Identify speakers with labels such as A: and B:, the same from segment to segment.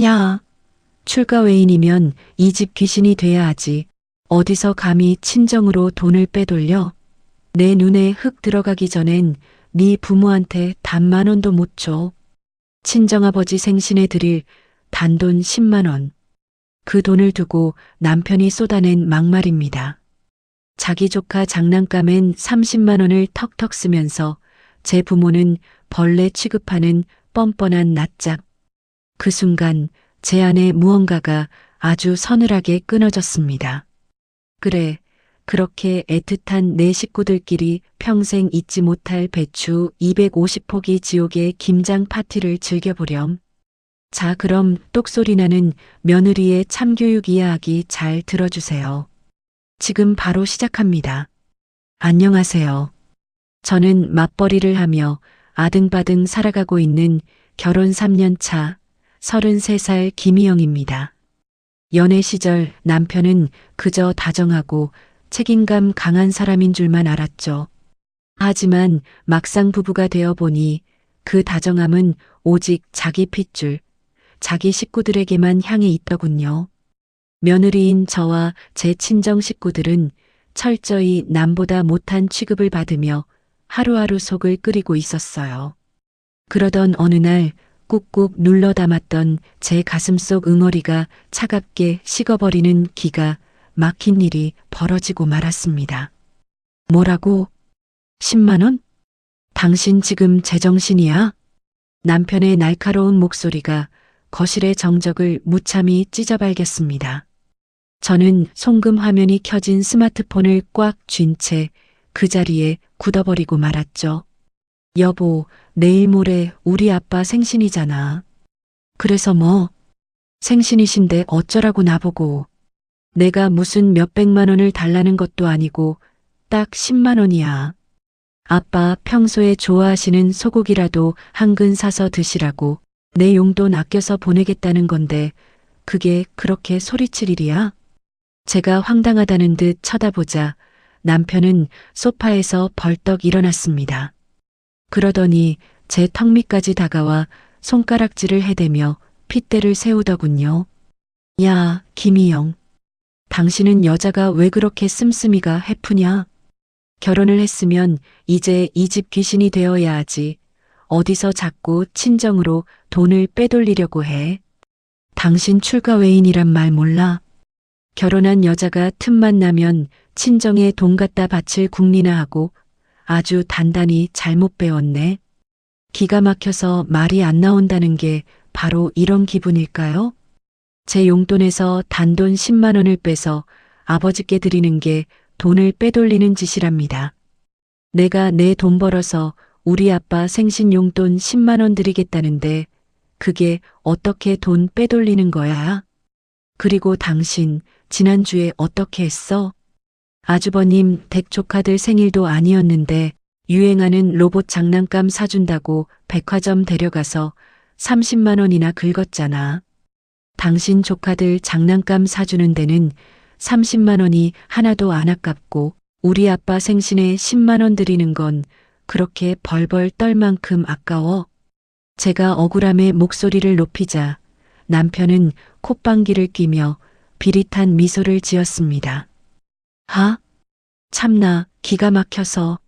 A: 야, 출가 외인이면 이 집 귀신이 돼야 하지. 어디서 감히 친정으로 돈을 빼돌려? 내 눈에 흙 들어가기 전엔 네 부모한테 단 10,000원도 못 줘. 친정아버지 생신에 드릴 단돈 10만 원. 그 돈을 두고 남편이 쏟아낸 막말입니다. 자기 조카 장난감엔 30만 원을 턱턱 쓰면서 제 부모는 벌레 취급하는 뻔뻔한 낯짝. 그 순간 제 안에 무언가가 아주 서늘하게 끊어졌습니다. 그래, 그렇게 애틋한 내 식구들끼리 평생 잊지 못할 배추 250포기 지옥의 김장 파티를 즐겨보렴. 자, 그럼 똑소리 나는 며느리의 참교육 이야기 잘 들어주세요. 지금 바로 시작합니다. 안녕하세요. 저는 맞벌이를 하며 아등바등 살아가고 있는 결혼 3년 차 33살 김희영입니다. 연애 시절 남편은 그저 다정하고 책임감 강한 사람인 줄만 알았죠. 하지만 막상 부부가 되어 보니 그 다정함은 오직 자기 핏줄, 자기 식구들에게만 향해 있더군요. 며느리인 저와 제 친정 식구들은 철저히 남보다 못한 취급을 받으며 하루하루 속을 끓이고 있었어요. 그러던 어느 날 꾹꾹 눌러 담았던 제 가슴속 응어리가 차갑게 식어버리는 기가 막힌 일이 벌어지고 말았습니다. 뭐라고? 10만 원? 당신 지금 제정신이야? 남편의 날카로운 목소리가 거실의 정적을 무참히 찢어발겼습니다. 저는 송금 화면이 켜진 스마트폰을 꽉 쥔 채 그 자리에 굳어버리고 말았죠. 여보, 내일 모레 우리 아빠 생신이잖아. 그래서 뭐? 생신이신데 어쩌라고 나보고. 내가 무슨 몇백만 원을 달라는 것도 아니고 딱 10만 원이야. 아빠 평소에 좋아하시는 소고기라도 한 근 사서 드시라고 내 용돈 아껴서 보내겠다는 건데 그게 그렇게 소리칠 일이야? 제가 황당하다는 듯 쳐다보자 남편은 소파에서 벌떡 일어났습니다. 그러더니 제 턱 밑까지 다가와 손가락질을 해대며 핏대를 세우더군요. 야, 김희영. 당신은 여자가 왜 그렇게 씀씀이가 해프냐? 결혼을 했으면 이제 이 집 귀신이 되어야 하지. 어디서 자꾸 친정으로 돈을 빼돌리려고 해. 당신 출가 외인이란 말 몰라? 결혼한 여자가 틈만 나면 친정에 돈 갖다 바칠 궁리나 하고 아주 단단히 잘못 배웠네. 기가 막혀서 말이 안 나온다는 게 바로 이런 기분일까요? 제 용돈에서 단돈 10만 원을 빼서 아버지께 드리는 게 돈을 빼돌리는 짓이랍니다. 내가 내 돈 벌어서 우리 아빠 생신 용돈 10만 원 드리겠다는데 그게 어떻게 돈 빼돌리는 거야? 그리고 당신 지난주에 어떻게 했어? 아주버님 댁 조카들 생일도 아니었는데 유행하는 로봇 장난감 사준다고 백화점 데려가서 30만 원이나 긁었잖아. 당신 조카들 장난감 사주는 데는 30만 원이 하나도 안 아깝고 우리 아빠 생신에 10만 원 드리는 건 그렇게 벌벌 떨 만큼 아까워? 제가 억울함에 목소리를 높이자 남편은 콧방귀를 뀌며 비릿한 미소를 지었습니다. 하? 참나 기가 막혀서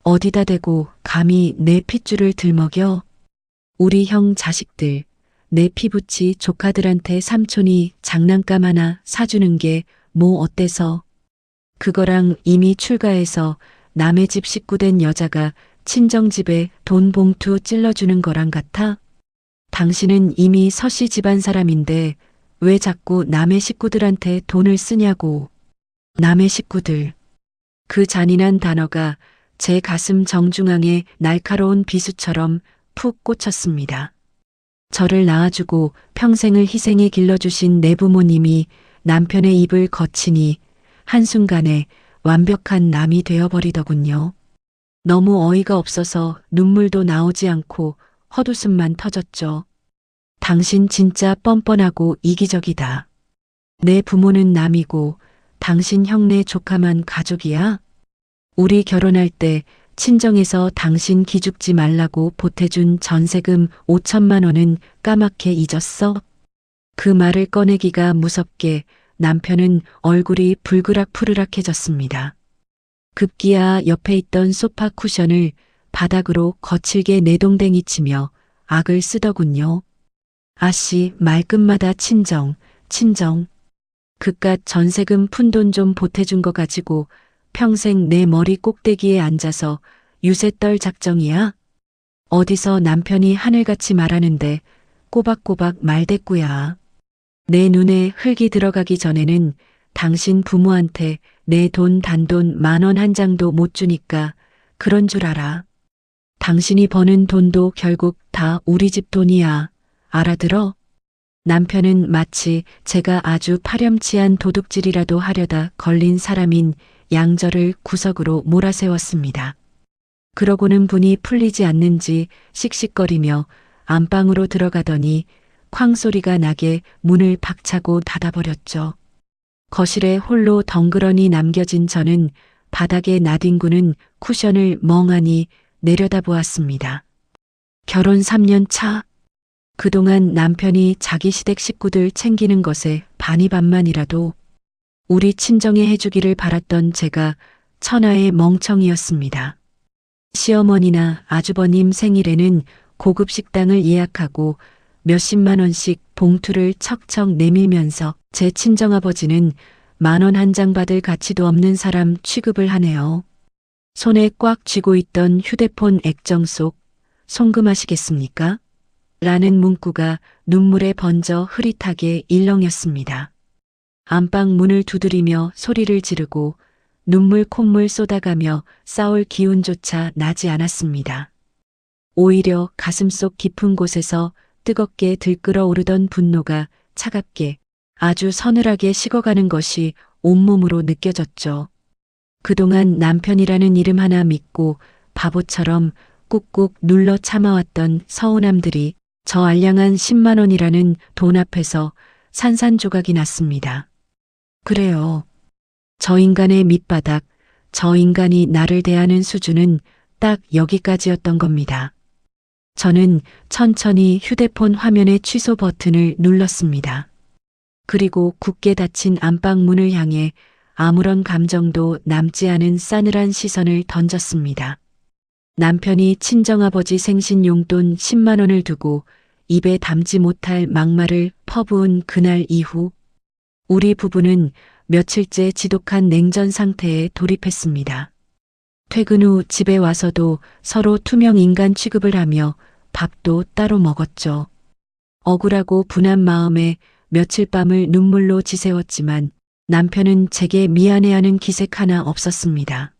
A: 어디다 대고 감히 내 핏줄을 들먹여? 우리 형 자식들, 내 피부치 조카들한테 삼촌이 장난감 하나 사주는 게 뭐 어때서? 그거랑 이미 출가해서 남의 집 식구 된 여자가 친정집에 돈 봉투 찔러주는 거랑 같아? 당신은 이미 서씨 집안 사람인데 왜 자꾸 남의 식구들한테 돈을 쓰냐고. 남의 식구들. 그 잔인한 단어가 제 가슴 정중앙에 날카로운 비수처럼 푹 꽂혔습니다. 저를 낳아주고 평생을 희생에 길러주신 내 부모님이 남편의 입을 거치니 한순간에 완벽한 남이 되어버리더군요. 너무 어이가 없어서 눈물도 나오지 않고 헛웃음만 터졌죠. 당신 진짜 뻔뻔하고 이기적이다. 내 부모는 남이고 당신 형네 조카만 가족이야? 우리 결혼할 때 친정에서 당신 기죽지 말라고 보태준 전세금 5천만 원은 까맣게 잊었어? 그 말을 꺼내기가 무섭게 남편은 얼굴이 불그락푸르락해졌습니다. 급기야 옆에 있던 소파 쿠션을 바닥으로 거칠게 내동댕이 치며 악을 쓰더군요. 아씨, 말끝마다 친정, 친정. 그깟 전세금 푼돈 좀 보태준 거 가지고 평생 내 머리 꼭대기에 앉아서 유세 떨 작정이야? 어디서 남편이 하늘같이 말하는데 꼬박꼬박 말대꾸야. 내 눈에 흙이 들어가기 전에는 당신 부모한테 내 돈 단돈 10,000원 한 장도 못 주니까 그런 줄 알아. 당신이 버는 돈도 결국 다 우리 집 돈이야. 알아들어? 남편은 마치 제가 아주 파렴치한 도둑질이라도 하려다 걸린 사람인 양저를 구석으로 몰아세웠습니다. 그러고는 분이 풀리지 않는지 씩씩거리며 안방으로 들어가더니 쾅 소리가 나게 문을 박차고 닫아버렸죠. 거실에 홀로 덩그러니 남겨진 저는 바닥에 나뒹구는 쿠션을 멍하니 내려다보았습니다. 결혼 3년 차. 그동안 남편이 자기 시댁 식구들 챙기는 것에 반이반만이라도 우리 친정에 해주기를 바랐던 제가 천하의 멍청이였습니다. 시어머니나 아주버님 생일에는 고급 식당을 예약하고 몇십만 원씩 봉투를 척척 내밀면서 제 친정아버지는 10,000원 한 장 받을 가치도 없는 사람 취급을 하네요. 손에 꽉 쥐고 있던 휴대폰 액정 속 송금하시겠습니까? 라는 문구가 눈물에 번져 흐릿하게 일렁였습니다. 안방 문을 두드리며 소리를 지르고 눈물 콧물 쏟아가며 싸울 기운조차 나지 않았습니다. 오히려 가슴속 깊은 곳에서 뜨겁게 들끓어 오르던 분노가 차갑게 아주 서늘하게 식어가는 것이 온몸으로 느껴졌죠. 그동안 남편이라는 이름 하나 믿고 바보처럼 꾹꾹 눌러 참아왔던 서운함들이 저 알량한 10만 원이라는 돈 앞에서 산산조각이 났습니다. 그래요. 저 인간의 밑바닥, 저 인간이 나를 대하는 수준은 딱 여기까지였던 겁니다. 저는 천천히 휴대폰 화면의 취소 버튼을 눌렀습니다. 그리고 굳게 닫힌 안방 문을 향해 아무런 감정도 남지 않은 싸늘한 시선을 던졌습니다. 남편이 친정아버지 생신 용돈 10만 원을 두고 입에 담지 못할 막말을 퍼부은 그날 이후 우리 부부는 며칠째 지독한 냉전 상태에 돌입했습니다. 퇴근 후 집에 와서도 서로 투명 인간 취급을 하며 밥도 따로 먹었죠. 억울하고 분한 마음에 며칠 밤을 눈물로 지새웠지만 남편은 제게 미안해하는 기색 하나 없었습니다.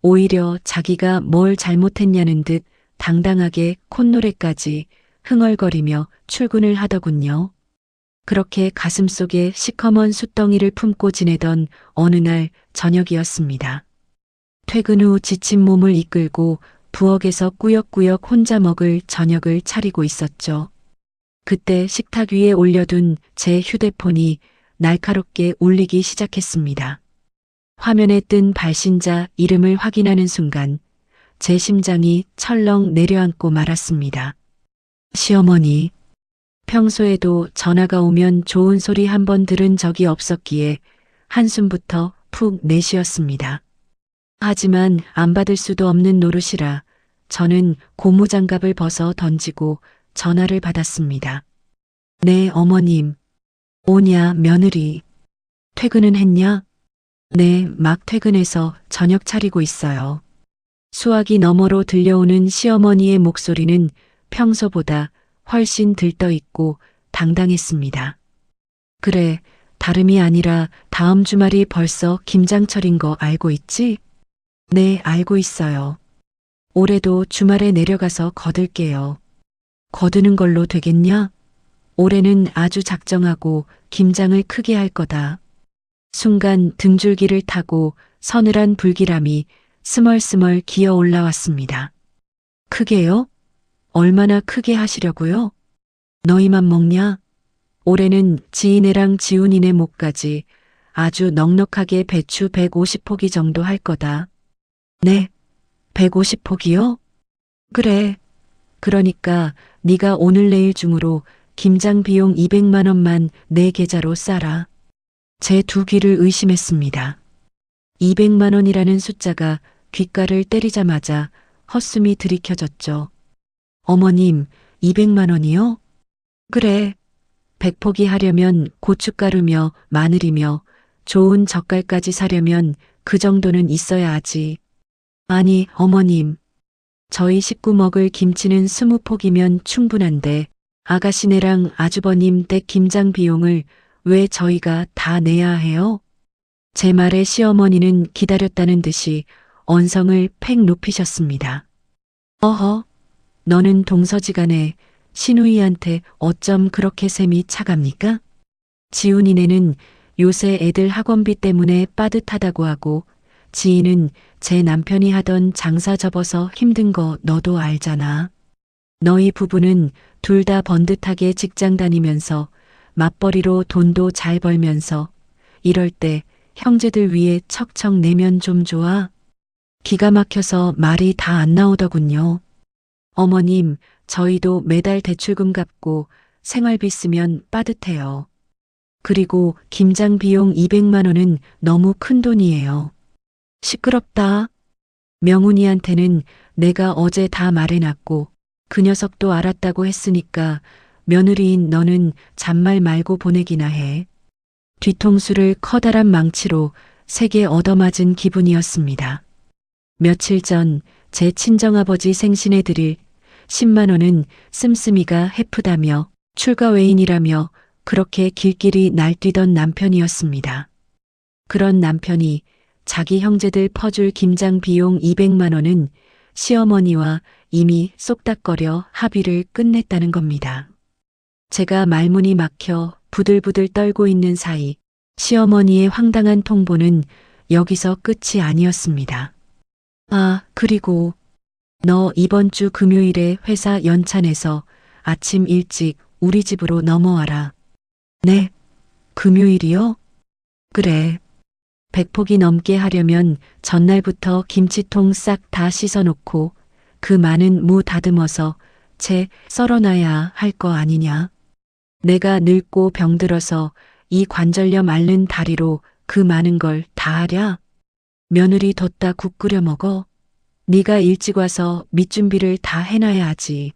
A: 오히려 자기가 뭘 잘못했냐는 듯 당당하게 콧노래까지 흥얼거리며 출근을 하더군요. 그렇게 가슴속에 시커먼 숫덩이를 품고 지내던 어느 날 저녁이었습니다. 퇴근 후 지친 몸을 이끌고 부엌에서 꾸역꾸역 혼자 먹을 저녁을 차리고 있었죠. 그때 식탁 위에 올려둔 제 휴대폰이 날카롭게 울리기 시작했습니다. 화면에 뜬 발신자 이름을 확인하는 순간 제 심장이 철렁 내려앉고 말았습니다. 시어머니. 평소에도 전화가 오면 좋은 소리 한 번 들은 적이 없었기에 한숨부터 푹 내쉬었습니다. 하지만 안 받을 수도 없는 노릇이라 저는 고무장갑을 벗어 던지고 전화를 받았습니다. 네, 어머님. 오냐, 며느리. 퇴근은 했냐? 네, 막 퇴근해서 저녁 차리고 있어요. 수화기 너머로 들려오는 시어머니의 목소리는 평소보다 훨씬 들떠있고 당당했습니다. 그래, 다름이 아니라 다음 주말이 벌써 김장철인 거 알고 있지? 네, 알고 있어요. 올해도 주말에 내려가서 거둘게요. 거두는 걸로 되겠냐? 올해는 아주 작정하고 김장을 크게 할 거다. 순간 등줄기를 타고 서늘한 불길함이 스멀스멀 기어 올라왔습니다. 크게요? 얼마나 크게 하시려고요? 너희만 먹냐? 올해는 지인애랑 지훈이네 목까지 아주 넉넉하게 배추 150포기 정도 할 거다. 네, 150포기요? 그래. 그러니까 네가 오늘 내일 중으로 김장 비용 200만 원만 내 계좌로 싸라. 제 두 귀를 의심했습니다. 200만 원이라는 숫자가 귓가를 때리자마자 헛숨이 들이켜졌죠. 어머님, 200만 원이요? 그래. 백포기 하려면 고춧가루며 마늘이며 좋은 젓갈까지 사려면 그 정도는 있어야 하지. 아니, 어머님. 저희 식구 먹을 김치는 20포기면 충분한데 아가씨네랑 아주버님 댁 김장 비용을 왜 저희가 다 내야 해요? 제 말에 시어머니는 기다렸다는 듯이 언성을 팩 높이셨습니다. 어허, 너는 동서지간에 시누이한테 어쩜 그렇게 셈이 차갑니까? 지훈이네는 요새 애들 학원비 때문에 빠듯하다고 하고 지인은 제 남편이 하던 장사 접어서 힘든 거 너도 알잖아. 너희 부부는 둘 다 번듯하게 직장 다니면서 맞벌이로 돈도 잘 벌면서 이럴 때 형제들 위해 척척 내면 좀 좋아? 기가 막혀서 말이 다 안 나오더군요. 어머님, 저희도 매달 대출금 갚고 생활비 쓰면 빠듯해요. 그리고 김장 비용 200만 원은 너무 큰 돈이에요. 시끄럽다. 명훈이한테는 내가 어제 다 말해놨고 그 녀석도 알았다고 했으니까 며느리인 너는 잔말 말고 보내기나 해. 뒤통수를 커다란 망치로 세게 얻어맞은 기분이었습니다. 며칠 전 제 친정아버지 생신에 드릴 10만 원은 씀씀이가 해프다며 출가 외인이라며 그렇게 길길이 날뛰던 남편이었습니다. 그런 남편이 자기 형제들 퍼줄 김장 비용 200만 원은 시어머니와 이미 쏙닥거려 합의를 끝냈다는 겁니다. 제가 말문이 막혀 부들부들 떨고 있는 사이 시어머니의 황당한 통보는 여기서 끝이 아니었습니다. 아, 그리고 너 이번 주 금요일에 회사 연찬해서 아침 일찍 우리 집으로 넘어와라. 네, 금요일이요? 그래. 100포기 넘게 하려면 전날부터 김치통 싹 다 씻어놓고 그 많은 무 다듬어서 채 썰어놔야 할 거 아니냐. 내가 늙고 병들어서 이 관절염 앓는 다리로 그 많은 걸 다 하랴? 며느리 뒀다 국 끓여 먹어. 네가 일찍 와서 밑준비를 다 해놔야 하지.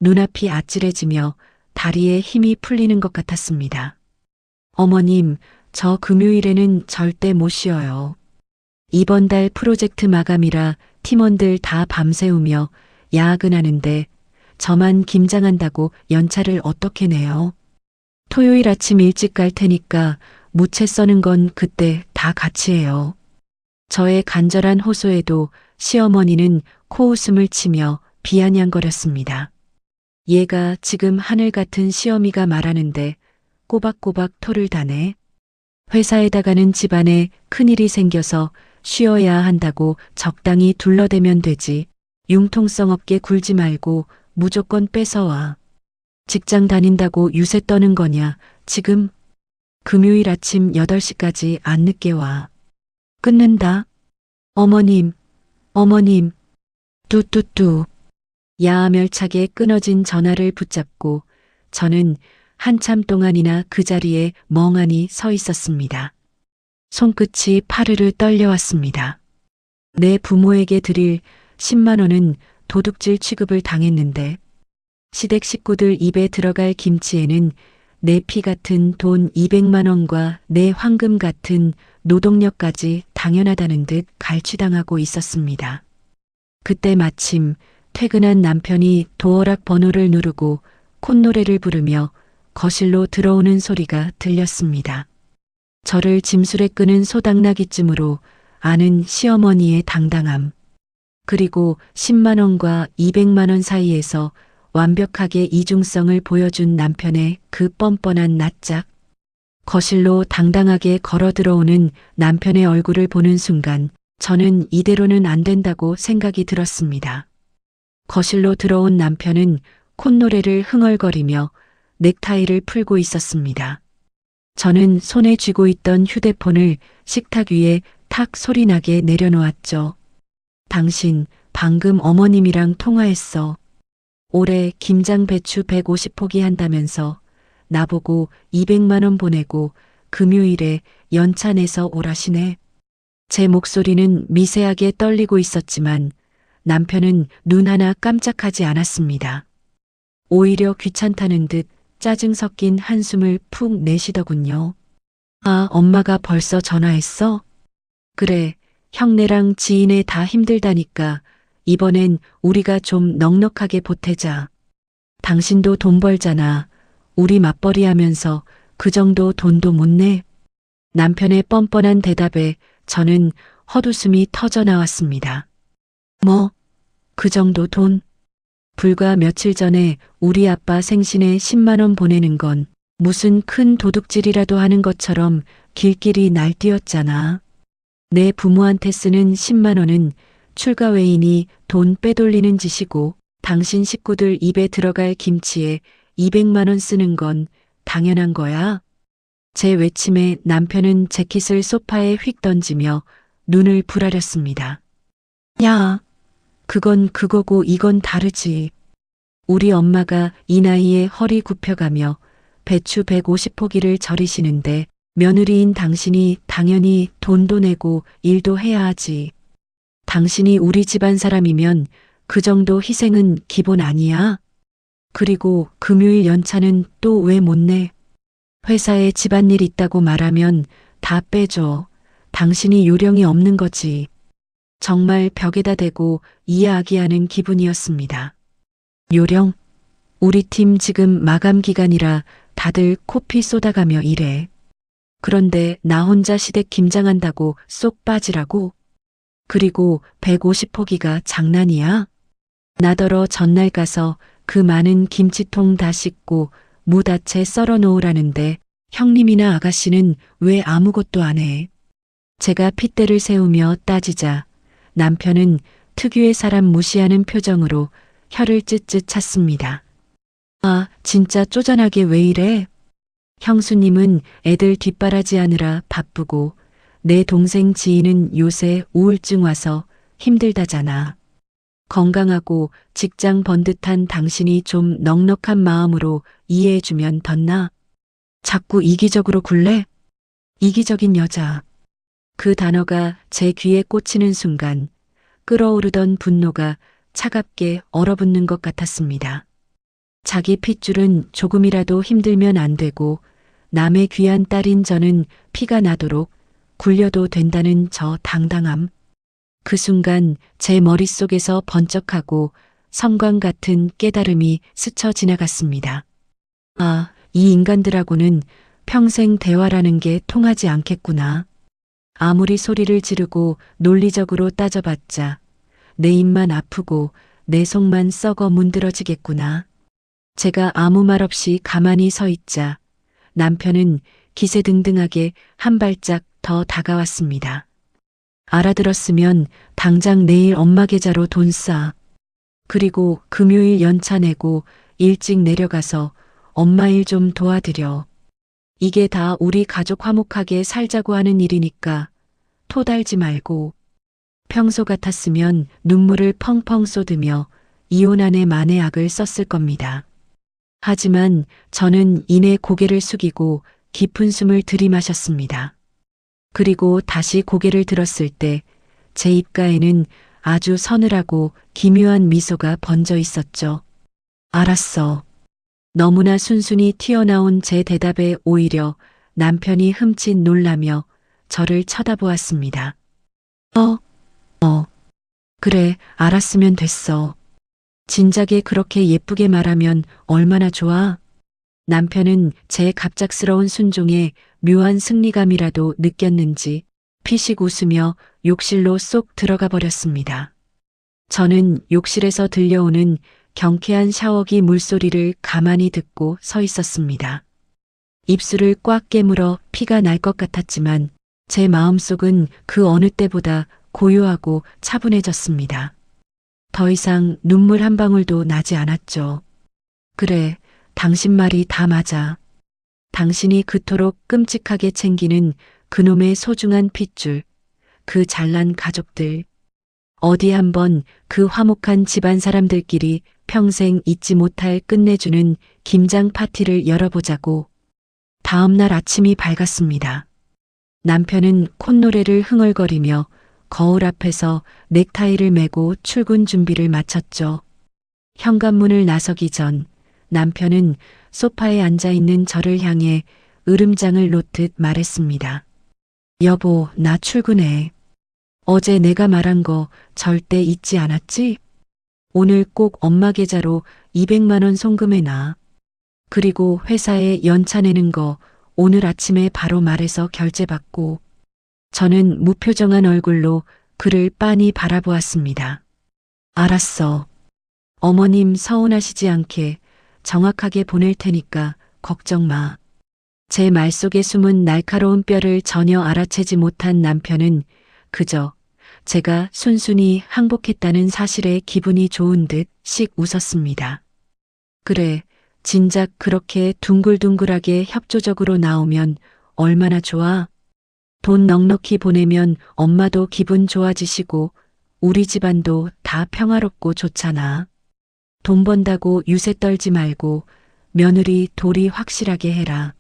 A: 눈앞이 아찔해지며 다리에 힘이 풀리는 것 같았습니다. 어머님, 저 금요일에는 절대 못 쉬어요. 이번 달 프로젝트 마감이라 팀원들 다 밤새우며 야근하는데 저만 김장한다고 연차를 어떻게 내요? 토요일 아침 일찍 갈 테니까 무채 써는 건 그때 다 같이 해요. 저의 간절한 호소에도 시어머니는 코웃음을 치며 비아냥거렸습니다. 얘가 지금 하늘 같은 시어미가 말하는데 꼬박꼬박 토를 다네. 회사에다 가는 집안에 큰일이 생겨서 쉬어야 한다고 적당히 둘러대면 되지. 융통성 없게 굴지 말고 무조건 뺏어와. 직장 다닌다고 유세 떠는 거냐. 지금 금요일 아침 8시까지 안 늦게 와. 끊는다. 어머님, 어머님. 뚜뚜뚜. 야멸차게 끊어진 전화를 붙잡고 저는 한참 동안이나 그 자리에 멍하니 서 있었습니다. 손끝이 파르르 떨려왔습니다. 내 부모에게 드릴 10만 원은 도둑질 취급을 당했는데 시댁 식구들 입에 들어갈 김치에는 내 피 같은 돈 200만 원과 내 황금 같은 노동력까지 당연하다는 듯 갈취당하고 있었습니다. 그때 마침 퇴근한 남편이 도어락 번호를 누르고 콧노래를 부르며 거실로 들어오는 소리가 들렸습니다. 저를 짐술에 끄는 소당나기쯤으로 아는 시어머니의 당당함, 그리고 10만 원과 200만 원 사이에서 완벽하게 이중성을 보여준 남편의 그 뻔뻔한 낯짝, 거실로 당당하게 걸어 들어오는 남편의 얼굴을 보는 순간 저는 이대로는 안 된다고 생각이 들었습니다. 거실로 들어온 남편은 콧노래를 흥얼거리며 넥타이를 풀고 있었습니다. 저는 손에 쥐고 있던 휴대폰을 식탁 위에 탁 소리나게 내려놓았죠. 당신 방금 어머님이랑 통화했어. 올해 김장 배추 150포기 한다면서 나보고 200만 원 보내고 금요일에 연차 내서 오라시네. 제 목소리는 미세하게 떨리고 있었지만 남편은 눈 하나 깜짝하지 않았습니다. 오히려 귀찮다는 듯 짜증 섞인 한숨을 푹 내쉬더군요. 아, 엄마가 벌써 전화했어? 그래, 형네랑 지인애 다 힘들다니까 이번엔 우리가 좀 넉넉하게 보태자. 당신도 돈 벌잖아. 우리 맞벌이 하면서 그 정도 돈도 못 내? 남편의 뻔뻔한 대답에 저는 헛웃음이 터져 나왔습니다. 뭐, 그 정도 돈? 불과 며칠 전에 우리 아빠 생신에 10만 원 보내는 건 무슨 큰 도둑질이라도 하는 것처럼 길길이 날뛰었잖아. 내 부모한테 쓰는 10만 원은 출가 외인이 돈 빼돌리는 짓이고 당신 식구들 입에 들어갈 김치에 200만 원 쓰는 건 당연한 거야. 제 외침에 남편은 재킷을 소파에 휙 던지며 눈을 부라렸습니다. 야, 그건 그거고 이건 다르지. 우리 엄마가 이 나이에 허리 굽혀가며 배추 150포기를 절이시는데 며느리인 당신이 당연히 돈도 내고 일도 해야 하지. 당신이 우리 집안 사람이면 그 정도 희생은 기본 아니야? 그리고 금요일 연차는 또 왜 못 내? 회사에 집안일 있다고 말하면 다 빼줘. 당신이 요령이 없는 거지. 정말 벽에다 대고 이야기하는 기분이었습니다. 요령? 우리 팀 지금 마감 기간이라 다들 코피 쏟아가며 일해. 그런데 나 혼자 시댁 김장한다고 쏙 빠지라고? 그리고 150포기가 장난이야? 나더러 전날 가서 그 많은 김치통 다 씻고 무다채 썰어 놓으라는데 형님이나 아가씨는 왜 아무것도 안 해? 제가 핏대를 세우며 따지자 남편은 특유의 사람 무시하는 표정으로 혀를 쯧쯧 찼습니다. 아, 진짜 쪼잔하게 왜 이래? 형수님은 애들 뒷바라지하느라 바쁘고 내 동생 지인은 요새 우울증 와서 힘들다잖아. 건강하고 직장 번듯한 당신이 좀 넉넉한 마음으로 이해해주면 덧나? 자꾸 이기적으로 굴래? 이기적인 여자. 그 단어가 제 귀에 꽂히는 순간 끓어오르던 분노가 차갑게 얼어붙는 것 같았습니다. 자기 핏줄은 조금이라도 힘들면 안 되고 남의 귀한 딸인 저는 피가 나도록 굴려도 된다는 저 당당함. 그 순간 제 머릿속에서 번쩍하고 성광 같은 깨달음이 스쳐 지나갔습니다. 아, 이 인간들하고는 평생 대화라는 게 통하지 않겠구나. 아무리 소리를 지르고 논리적으로 따져봤자 내 입만 아프고 내 속만 썩어 문드러지겠구나. 제가 아무 말 없이 가만히 서 있자 남편은 기세등등하게 한 발짝 더 다가왔습니다. 알아들었으면 당장 내일 엄마 계좌로 돈 싸. 그리고 금요일 연차 내고 일찍 내려가서 엄마 일 좀 도와드려. 이게 다 우리 가족 화목하게 살자고 하는 일이니까 토달지 말고. 평소 같았으면 눈물을 펑펑 쏟으며 이혼한의 만의 악을 썼을 겁니다. 하지만 저는 이내 고개를 숙이고 깊은 숨을 들이마셨습니다. 그리고 다시 고개를 들었을 때 제 입가에는 아주 서늘하고 기묘한 미소가 번져 있었죠. 알았어. 너무나 순순히 튀어나온 제 대답에 오히려 남편이 흠칫 놀라며 저를 쳐다보았습니다. 그래, 알았으면 됐어. 진작에 그렇게 예쁘게 말하면 얼마나 좋아? 남편은 제 갑작스러운 순종에 묘한 승리감이라도 느꼈는지 피식 웃으며 욕실로 쏙 들어가 버렸습니다. 저는 욕실에서 들려오는 경쾌한 샤워기 물소리를 가만히 듣고 서 있었습니다. 입술을 꽉 깨물어 피가 날 것 같았지만 제 마음속은 그 어느 때보다 고요하고 차분해졌습니다. 더 이상 눈물 한 방울도 나지 않았죠. 그래, 당신 말이 다 맞아. 당신이 그토록 끔찍하게 챙기는 그놈의 소중한 핏줄, 그 잘난 가족들. 어디 한번 그 화목한 집안 사람들끼리 평생 잊지 못할 끝내주는 김장 파티를 열어보자고. 다음 날 아침이 밝았습니다. 남편은 콧노래를 흥얼거리며 거울 앞에서 넥타이를 메고 출근 준비를 마쳤죠. 현관문을 나서기 전 남편은 소파에 앉아 있는 저를 향해 으름장을 놓듯 말했습니다. 여보, 나 출근해. 어제 내가 말한 거 절대 잊지 않았지? 오늘 꼭 엄마 계좌로 200만 원 송금해놔. 그리고 회사에 연차 내는 거 오늘 아침에 바로 말해서 결제받고. 저는 무표정한 얼굴로 그를 빤히 바라보았습니다. 알았어. 어머님 서운하시지 않게 정확하게 보낼 테니까 걱정 마. 제 말 속에 숨은 날카로운 뼈를 전혀 알아채지 못한 남편은 그저 제가 순순히 항복했다는 사실에 기분이 좋은 듯씩 웃었습니다. 그래, 진작 그렇게 둥글둥글하게 협조적으로 나오면 얼마나 좋아? 돈 넉넉히 보내면 엄마도 기분 좋아지시고 우리 집안도 다 평화롭고 좋잖아. 돈 번다고 유세 떨지 말고 며느리 도리 확실하게 해라.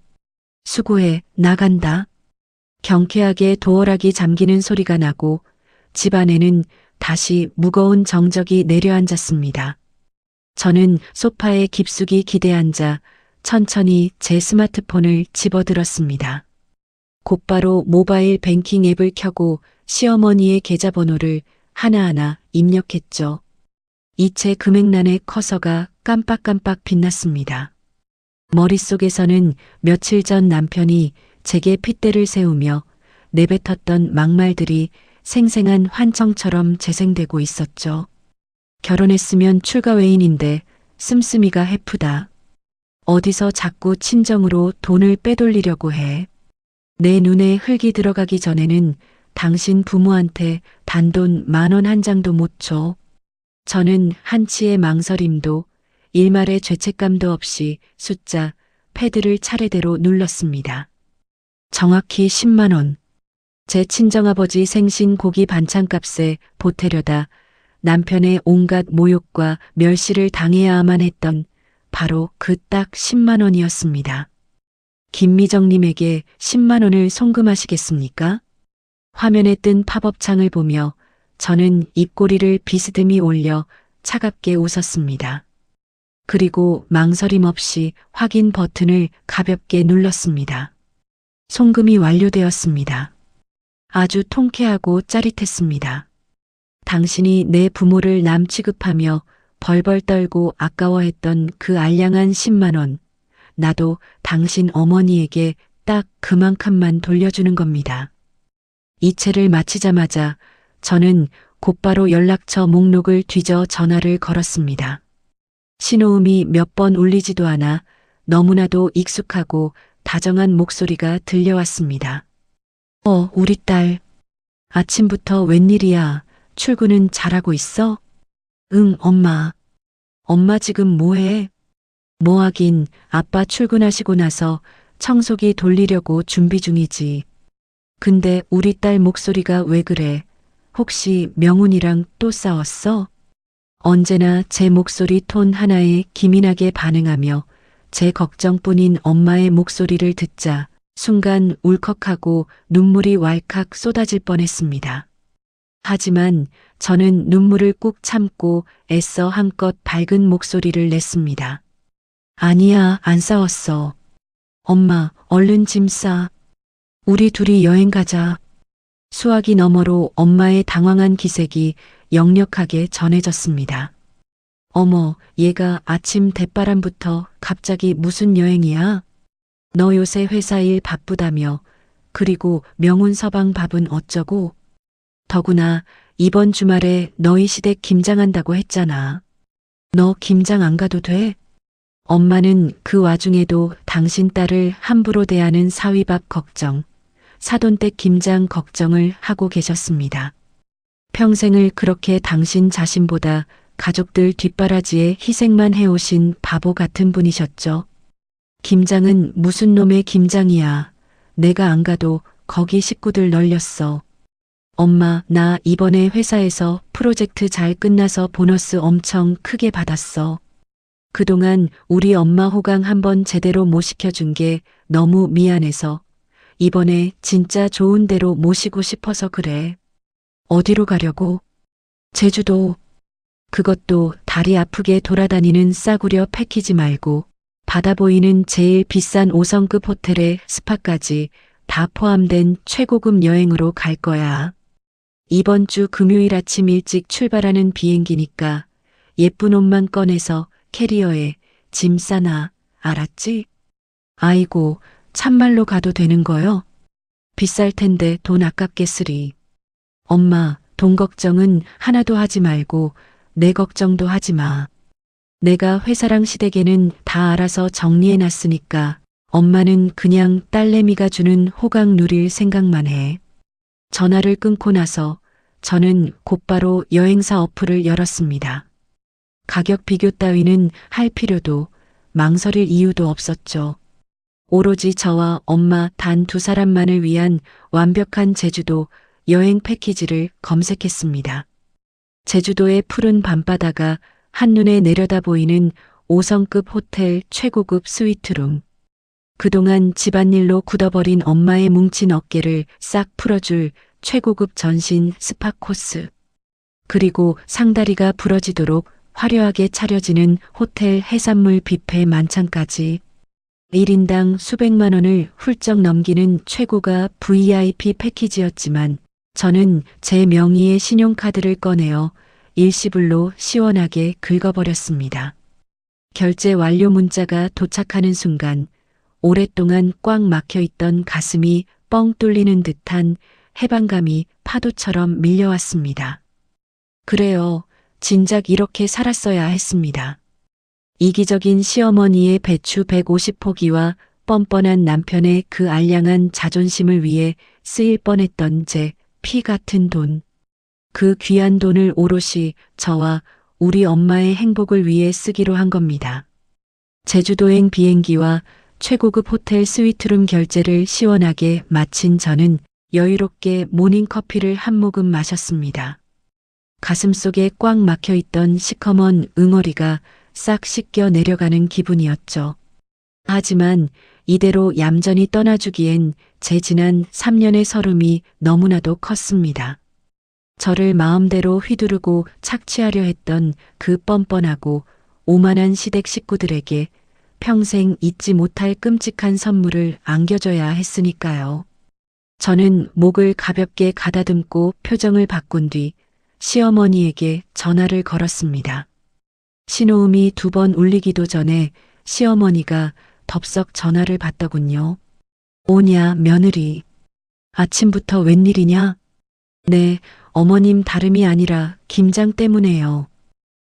A: 수고해, 나간다. 경쾌하게 도어락이 잠기는 소리가 나고 집안에는 다시 무거운 정적이 내려앉았습니다. 저는 소파에 깊숙이 기대앉아 천천히 제 스마트폰을 집어들었습니다. 곧바로 모바일 뱅킹 앱을 켜고 시어머니의 계좌번호를 하나하나 입력했죠. 이체 금액란의 커서가 깜빡깜빡 빛났습니다. 머릿속에서는 며칠 전 남편이 제게 핏대를 세우며 내뱉었던 막말들이 생생한 환청처럼 재생되고 있었죠. 결혼했으면 출가 외인인데 씀씀이가 해프다. 어디서 자꾸 친정으로 돈을 빼돌리려고 해. 내 눈에 흙이 들어가기 전에는 당신 부모한테 단돈 10,000원 한 장도 못 줘. 저는 한치의 망설임도 일말의 죄책감도 없이 숫자, 패드를 차례대로 눌렀습니다. 정확히 10만 원. 제 친정아버지 생신 고기 반찬값에 보태려다 남편의 온갖 모욕과 멸시를 당해야만 했던 바로 그 딱 10만 원이었습니다. 김미정님에게 10만 원을 송금하시겠습니까? 화면에 뜬 팝업창을 보며 저는 입꼬리를 비스듬히 올려 차갑게 웃었습니다. 그리고 망설임 없이 확인 버튼을 가볍게 눌렀습니다. 송금이 완료되었습니다. 아주 통쾌하고 짜릿했습니다. 당신이 내 부모를 남 취급하며 벌벌 떨고 아까워했던 그 알량한 10만 원, 나도 당신 어머니에게 딱 그만큼만 돌려주는 겁니다. 이체를 마치자마자 저는 곧바로 연락처 목록을 뒤져 전화를 걸었습니다. 신호음이 몇 번 울리지도 않아 너무나도 익숙하고 다정한 목소리가 들려왔습니다. 우리 딸. 아침부터 웬일이야? 출근은 잘하고 있어? 응, 엄마. 엄마 지금 뭐해? 뭐 하긴 아빠 출근하시고 나서 청소기 돌리려고 준비 중이지. 근데 우리 딸 목소리가 왜 그래? 혹시 명훈이랑 또 싸웠어? 언제나 제 목소리 톤 하나에 기민하게 반응하며 제 걱정뿐인 엄마의 목소리를 듣자 순간 울컥하고 눈물이 왈칵 쏟아질 뻔했습니다. 하지만 저는 눈물을 꾹 참고 애써 한껏 밝은 목소리를 냈습니다. 아니야, 안 싸웠어. 엄마, 얼른 짐 싸. 우리 둘이 여행 가자. 수화기 너머로 엄마의 당황한 기색이 역력하게 전해졌습니다. 어머, 얘가 아침 대바람부터 갑자기 무슨 여행이야? 너 요새 회사 일 바쁘다며. 그리고 명훈 서방 밥은 어쩌고? 더구나 이번 주말에 너희 시댁 김장한다고 했잖아. 너 김장 안 가도 돼? 엄마는 그 와중에도 당신 딸을 함부로 대하는 사위밥 걱정, 사돈댁 김장 걱정을 하고 계셨습니다. 평생을 그렇게 당신 자신보다 가족들 뒷바라지에 희생만 해오신 바보 같은 분이셨죠. 김장은 무슨 놈의 김장이야. 내가 안 가도 거기 식구들 널렸어. 엄마, 나 이번에 회사에서 프로젝트 잘 끝나서 보너스 엄청 크게 받았어. 그동안 우리 엄마 호강 한번 제대로 못 시켜준 게 너무 미안해서 이번에 진짜 좋은 데로 모시고 싶어서 그래. 어디로 가려고? 제주도. 그것도 다리 아프게 돌아다니는 싸구려 패키지 말고 바다 보이는 제일 비싼 5성급 호텔에 스파까지 다 포함된 최고급 여행으로 갈 거야. 이번 주 금요일 아침 일찍 출발하는 비행기니까 예쁜 옷만 꺼내서 캐리어에 짐 싸놔. 알았지? 아이고, 참말로 가도 되는 거요? 비쌀 텐데 돈 아깝겠으리. 엄마, 돈 걱정은 하나도 하지 말고 내 걱정도 하지 마. 내가 회사랑 시댁에는 다 알아서 정리해놨으니까 엄마는 그냥 딸내미가 주는 호강 누릴 생각만 해. 전화를 끊고 나서 저는 곧바로 여행사 어플을 열었습니다. 가격 비교 따위는 할 필요도 망설일 이유도 없었죠. 오로지 저와 엄마 단 두 사람만을 위한 완벽한 제주도 여행 패키지를 검색했습니다. 제주도의 푸른 밤바다가 한눈에 내려다 보이는 5성급 호텔 최고급 스위트룸. 그동안 집안일로 굳어버린 엄마의 뭉친 어깨를 싹 풀어줄 최고급 전신 스파 코스. 그리고 상다리가 부러지도록 화려하게 차려지는 호텔 해산물 뷔페 만찬까지 1인당 수백만 원을 훌쩍 넘기는 최고가 VIP 패키지였지만 저는 제 명의의 신용카드를 꺼내어 일시불로 시원하게 긁어버렸습니다. 결제 완료 문자가 도착하는 순간 오랫동안 꽉 막혀있던 가슴이 뻥 뚫리는 듯한 해방감이 파도처럼 밀려왔습니다. 그래요. 진작 이렇게 살았어야 했습니다. 이기적인 시어머니의 배추 150포기와 뻔뻔한 남편의 그 알량한 자존심을 위해 쓰일 뻔했던 제 피 같은 돈. 그 귀한 돈을 오롯이 저와 우리 엄마의 행복을 위해 쓰기로 한 겁니다. 제주도행 비행기와 최고급 호텔 스위트룸 결제를 시원하게 마친 저는 여유롭게 모닝커피를 한 모금 마셨습니다. 가슴속에 꽉 막혀있던 시커먼 응어리가 싹 씻겨 내려가는 기분이었죠. 하지만 이대로 얌전히 떠나주기엔 제 지난 3년의 서름이 너무나도 컸습니다. 저를 마음대로 휘두르고 착취하려 했던 그 뻔뻔하고 오만한 시댁 식구들에게 평생 잊지 못할 끔찍한 선물을 안겨줘야 했으니까요. 저는 목을 가볍게 가다듬고 표정을 바꾼 뒤 시어머니에게 전화를 걸었습니다. 신호음이 2번 울리기도 전에 시어머니가 덥석 전화를 받더군요. 오냐, 며느리. 아침부터 웬일이냐? 네, 어머님 다름이 아니라 김장 때문에요.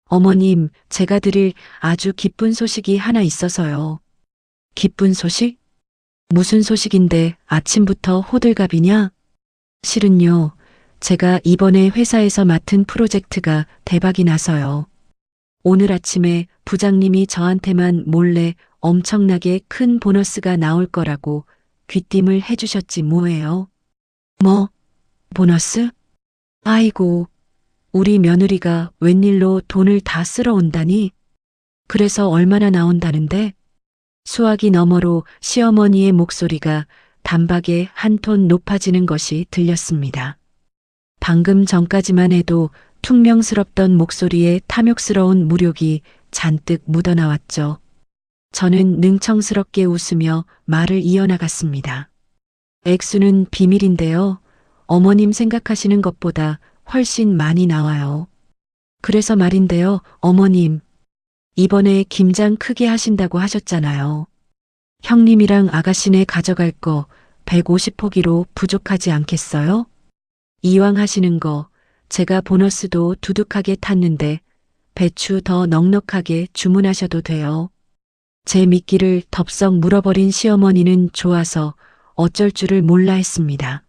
A: 어머님, 제가 드릴 아주 기쁜 소식이 하나 있어서요. 기쁜 소식? 무슨 소식인데 아침부터 호들갑이냐? 실은요, 제가 이번에 회사에서 맡은 프로젝트가 대박이 나서요. 오늘 아침에 부장님이 저한테만 몰래 엄청나게 큰 보너스가 나올 거라고 귀띔을 해주셨지 뭐예요. 뭐? 보너스? 아이고, 우리 며느리가 웬일로 돈을 다 쓸어 온다니? 그래서 얼마나 나온다는데? 수화기 너머로 시어머니의 목소리가 단박에 한 톤 높아지는 것이 들렸습니다. 방금 전까지만 해도 퉁명스럽던 목소리에 탐욕스러운 무력이 잔뜩 묻어나왔죠. 저는 능청스럽게 웃으며 말을 이어나갔습니다. 액수는 비밀인데요. 어머님 생각하시는 것보다 훨씬 많이 나와요. 그래서 말인데요, 어머님. 이번에 김장 크게 하신다고 하셨잖아요. 형님이랑 아가씨네 가져갈 거 150포기로 부족하지 않겠어요? 이왕 하시는 거 제가 보너스도 두둑하게 탔는데 배추 더 넉넉하게 주문하셔도 돼요. 제 미끼를 덥석 물어버린 시어머니는 좋아서 어쩔 줄을 몰라 했습니다.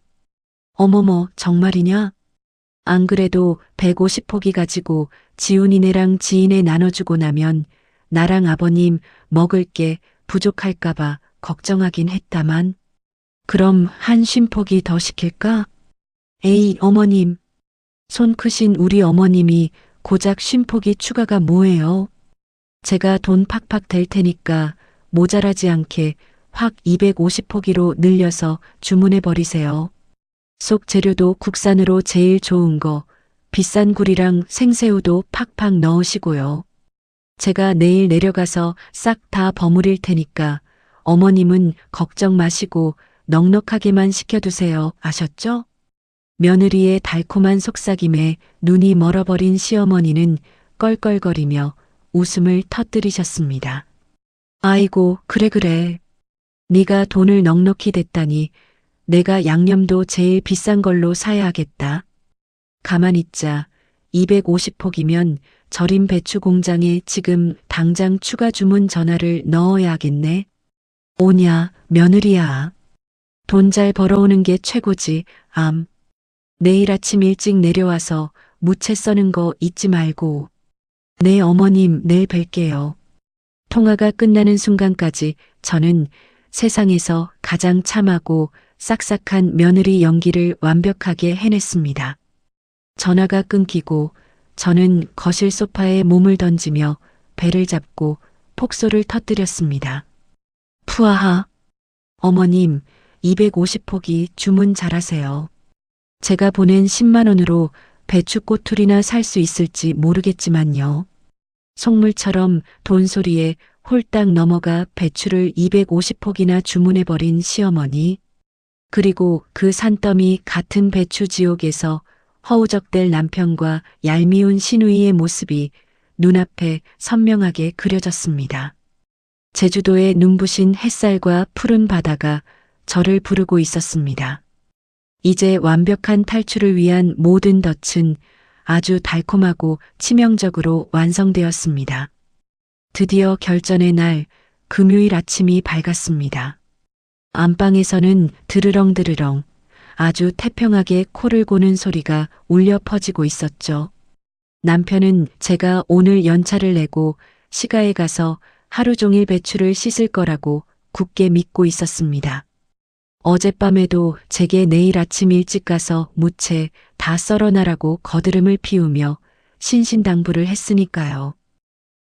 A: 어머머, 정말이냐? 안 그래도 150포기 가지고 지훈이네랑 지인에 나눠주고 나면 나랑 아버님 먹을 게 부족할까봐 걱정하긴 했다만. 그럼 한 50포기 더 시킬까? 에이, 어머님. 손 크신 우리 어머님이 고작 쉼폭이 추가가 뭐예요? 제가 돈 팍팍 댈 테니까 모자라지 않게 확 250포기로 늘려서 주문해 버리세요. 속 재료도 국산으로 제일 좋은 거, 비싼 굴이랑 생새우도 팍팍 넣으시고요. 제가 내일 내려가서 싹 다 버무릴 테니까 어머님은 걱정 마시고 넉넉하게만 시켜두세요. 아셨죠? 며느리의 달콤한 속삭임에 눈이 멀어버린 시어머니는 껄껄거리며 웃음을 터뜨리셨습니다. 아이고, 그래. 네가 돈을 넉넉히 댔다니 내가 양념도 제일 비싼 걸로 사야 하겠다. 가만 있자. 250폭이면 절임 배추 공장에 지금 당장 추가 주문 전화를 넣어야겠네. 오냐, 며느리야. 돈 잘 벌어오는 게 최고지, 암. 내일 아침 일찍 내려와서 무채 써는 거 잊지 말고. 네, 어머님, 내일 뵐게요. 통화가 끝나는 순간까지 저는 세상에서 가장 참하고 싹싹한 며느리 연기를 완벽하게 해냈습니다. 전화가 끊기고 저는 거실 소파에 몸을 던지며 배를 잡고 폭소를 터뜨렸습니다. 푸아하. 어머님, 250포기 주문 잘하세요. 제가 보낸 10만 원으로 배추꼬투리나 살 수 있을지 모르겠지만요. 속물처럼 돈소리에 홀딱 넘어가 배추를 250포기나 주문해버린 시어머니. 그리고 그 산더미 같은 배추 지옥에서 허우적댈 남편과 얄미운 시누이의 모습이 눈앞에 선명하게 그려졌습니다. 제주도의 눈부신 햇살과 푸른 바다가 저를 부르고 있었습니다. 이제 완벽한 탈출을 위한 모든 덫은 아주 달콤하고 치명적으로 완성되었습니다. 드디어 결전의 날, 금요일 아침이 밝았습니다. 안방에서는 드르렁드르렁 아주 태평하게 코를 고는 소리가 울려 퍼지고 있었죠. 남편은 제가 오늘 연차를 내고 시가에 가서 하루 종일 배추를 씻을 거라고 굳게 믿고 있었습니다. 어젯밤에도 제게 내일 아침 일찍 가서 무채 다 썰어놔라고 거드름을 피우며 신신당부를 했으니까요.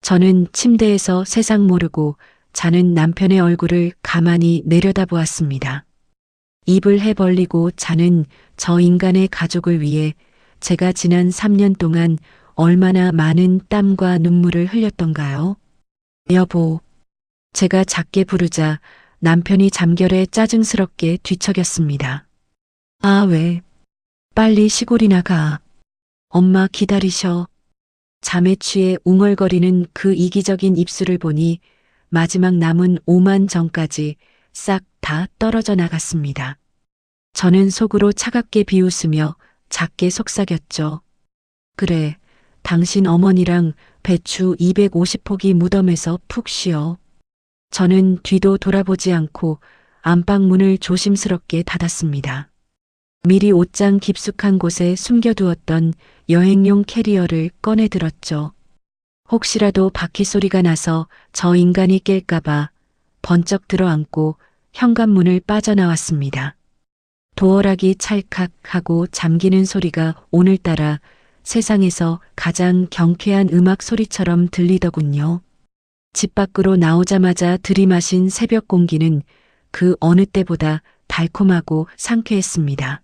A: 저는 침대에서 세상 모르고 자는 남편의 얼굴을 가만히 내려다보았습니다. 입을 해벌리고 자는 저 인간의 가족을 위해 제가 지난 3년 동안 얼마나 많은 땀과 눈물을 흘렸던가요? 여보. 제가 작게 부르자 남편이 잠결에 짜증스럽게 뒤척였습니다. 아, 왜? 빨리 시골이나 가. 엄마 기다리셔. 잠에 취해 웅얼거리는 그 이기적인 입술을 보니 마지막 남은 오만 정까지 싹 다 떨어져 나갔습니다. 저는 속으로 차갑게 비웃으며 작게 속삭였죠. 그래, 당신 어머니랑 배추 250포기 무덤에서 푹 쉬어. 저는 뒤도 돌아보지 않고 안방 문을 조심스럽게 닫았습니다. 미리 옷장 깊숙한 곳에 숨겨두었던 여행용 캐리어를 꺼내 들었죠. 혹시라도 바퀴 소리가 나서 저 인간이 깰까봐 번쩍 들어앉고 현관문을 빠져나왔습니다. 도어락이 찰칵 하고 잠기는 소리가 오늘따라 세상에서 가장 경쾌한 음악 소리처럼 들리더군요. 집 밖으로 나오자마자 들이마신 새벽 공기는 그 어느 때보다 달콤하고 상쾌했습니다.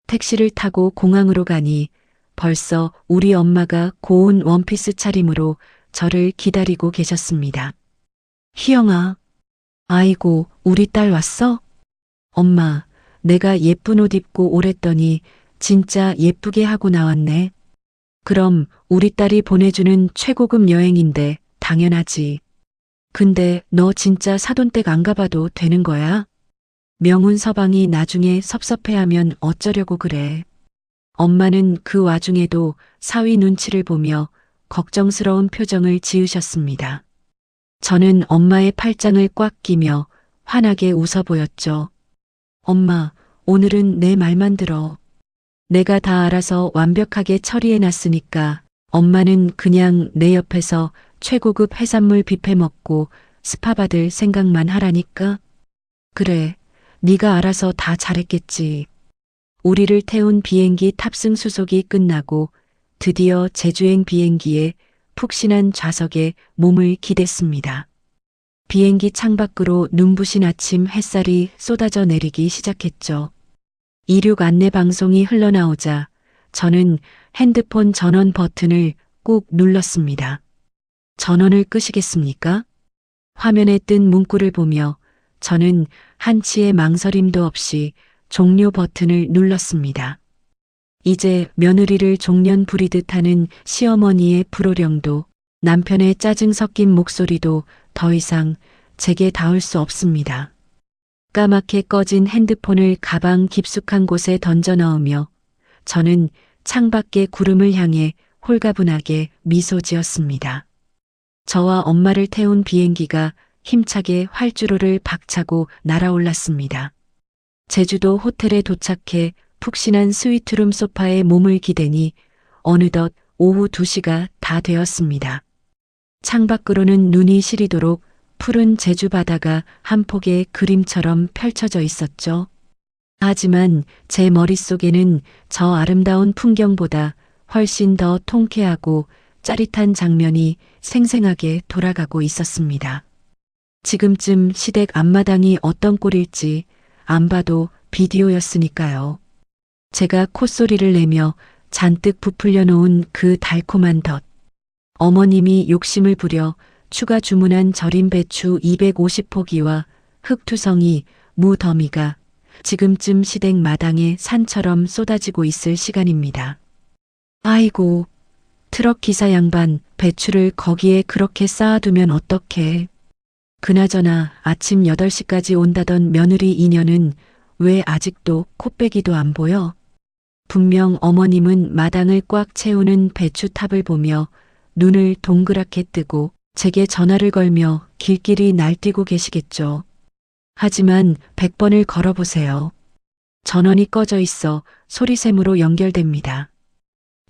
A: 택시를 타고 공항으로 가니 벌써 우리 엄마가 고운 원피스 차림으로 저를 기다리고 계셨습니다. 희영아, 아이고, 우리 딸 왔어? 엄마, 내가 예쁜 옷 입고 오랬더니 진짜 예쁘게 하고 나왔네. 그럼 우리 딸이 보내주는 최고급 여행인데 당연하지. 근데 너 진짜 사돈댁 안 가봐도 되는 거야? 명훈 서방이 나중에 섭섭해하면 어쩌려고 그래. 엄마는 그 와중에도 사위 눈치를 보며 걱정스러운 표정을 지으셨습니다. 저는 엄마의 팔짱을 꽉 끼며 환하게 웃어 보였죠. 엄마, 오늘은 내 말만 들어. 내가 다 알아서 완벽하게 처리해 놨으니까 엄마는 그냥 내 옆에서 최고급 해산물 뷔페 먹고 스파 받을 생각만 하라니까. 그래, 네가 알아서 다 잘했겠지. 우리를 태운 비행기 탑승 수속이 끝나고 드디어 제주행 비행기에 푹신한 좌석에 몸을 기댔습니다. 비행기 창밖으로 눈부신 아침 햇살이 쏟아져 내리기 시작했죠. 이륙 안내 방송이 흘러나오자 저는 핸드폰 전원 버튼을 꾹 눌렀습니다. 전원을 끄시겠습니까? 화면에 뜬 문구를 보며 저는 한치의 망설임도 없이 종료 버튼을 눌렀습니다. 이제 며느리를 종년 부리듯 하는 시어머니의 불호령도 남편의 짜증 섞인 목소리도 더 이상 제게 닿을 수 없습니다. 까맣게 꺼진 핸드폰을 가방 깊숙한 곳에 던져 넣으며 저는 창밖의 구름을 향해 홀가분하게 미소 지었습니다. 저와 엄마를 태운 비행기가 힘차게 활주로를 박차고 날아올랐습니다. 제주도 호텔에 도착해 푹신한 스위트룸 소파에 몸을 기대니 어느덧 오후 2시가 다 되었습니다. 창밖으로는 눈이 시리도록 푸른 제주 바다가 한 폭의 그림처럼 펼쳐져 있었죠. 하지만 제 머릿속에는 저 아름다운 풍경보다 훨씬 더 통쾌하고 짜릿한 장면이 생생하게 돌아가고 있었습니다. 지금쯤 시댁 앞마당이 어떤 꼴일지 안 봐도 비디오였으니까요. 제가 콧소리를 내며 잔뜩 부풀려 놓은 그 달콤한 덧. 어머님이 욕심을 부려 추가 주문한 절임 배추 250포기와 흑투성이, 무더미가 지금쯤 시댁 마당에 산처럼 쏟아지고 있을 시간입니다. 아이고, 트럭 기사 양반, 배추를 거기에 그렇게 쌓아두면 어떡해. 그나저나 아침 8시까지 온다던 며느리 이녀는 왜 아직도 코빼기도 안 보여? 분명 어머님은 마당을 꽉 채우는 배추탑을 보며 눈을 동그랗게 뜨고 제게 전화를 걸며 길길이 날뛰고 계시겠죠. 하지만 100번을 걸어보세요. 전원이 꺼져 있어 소리샘으로 연결됩니다.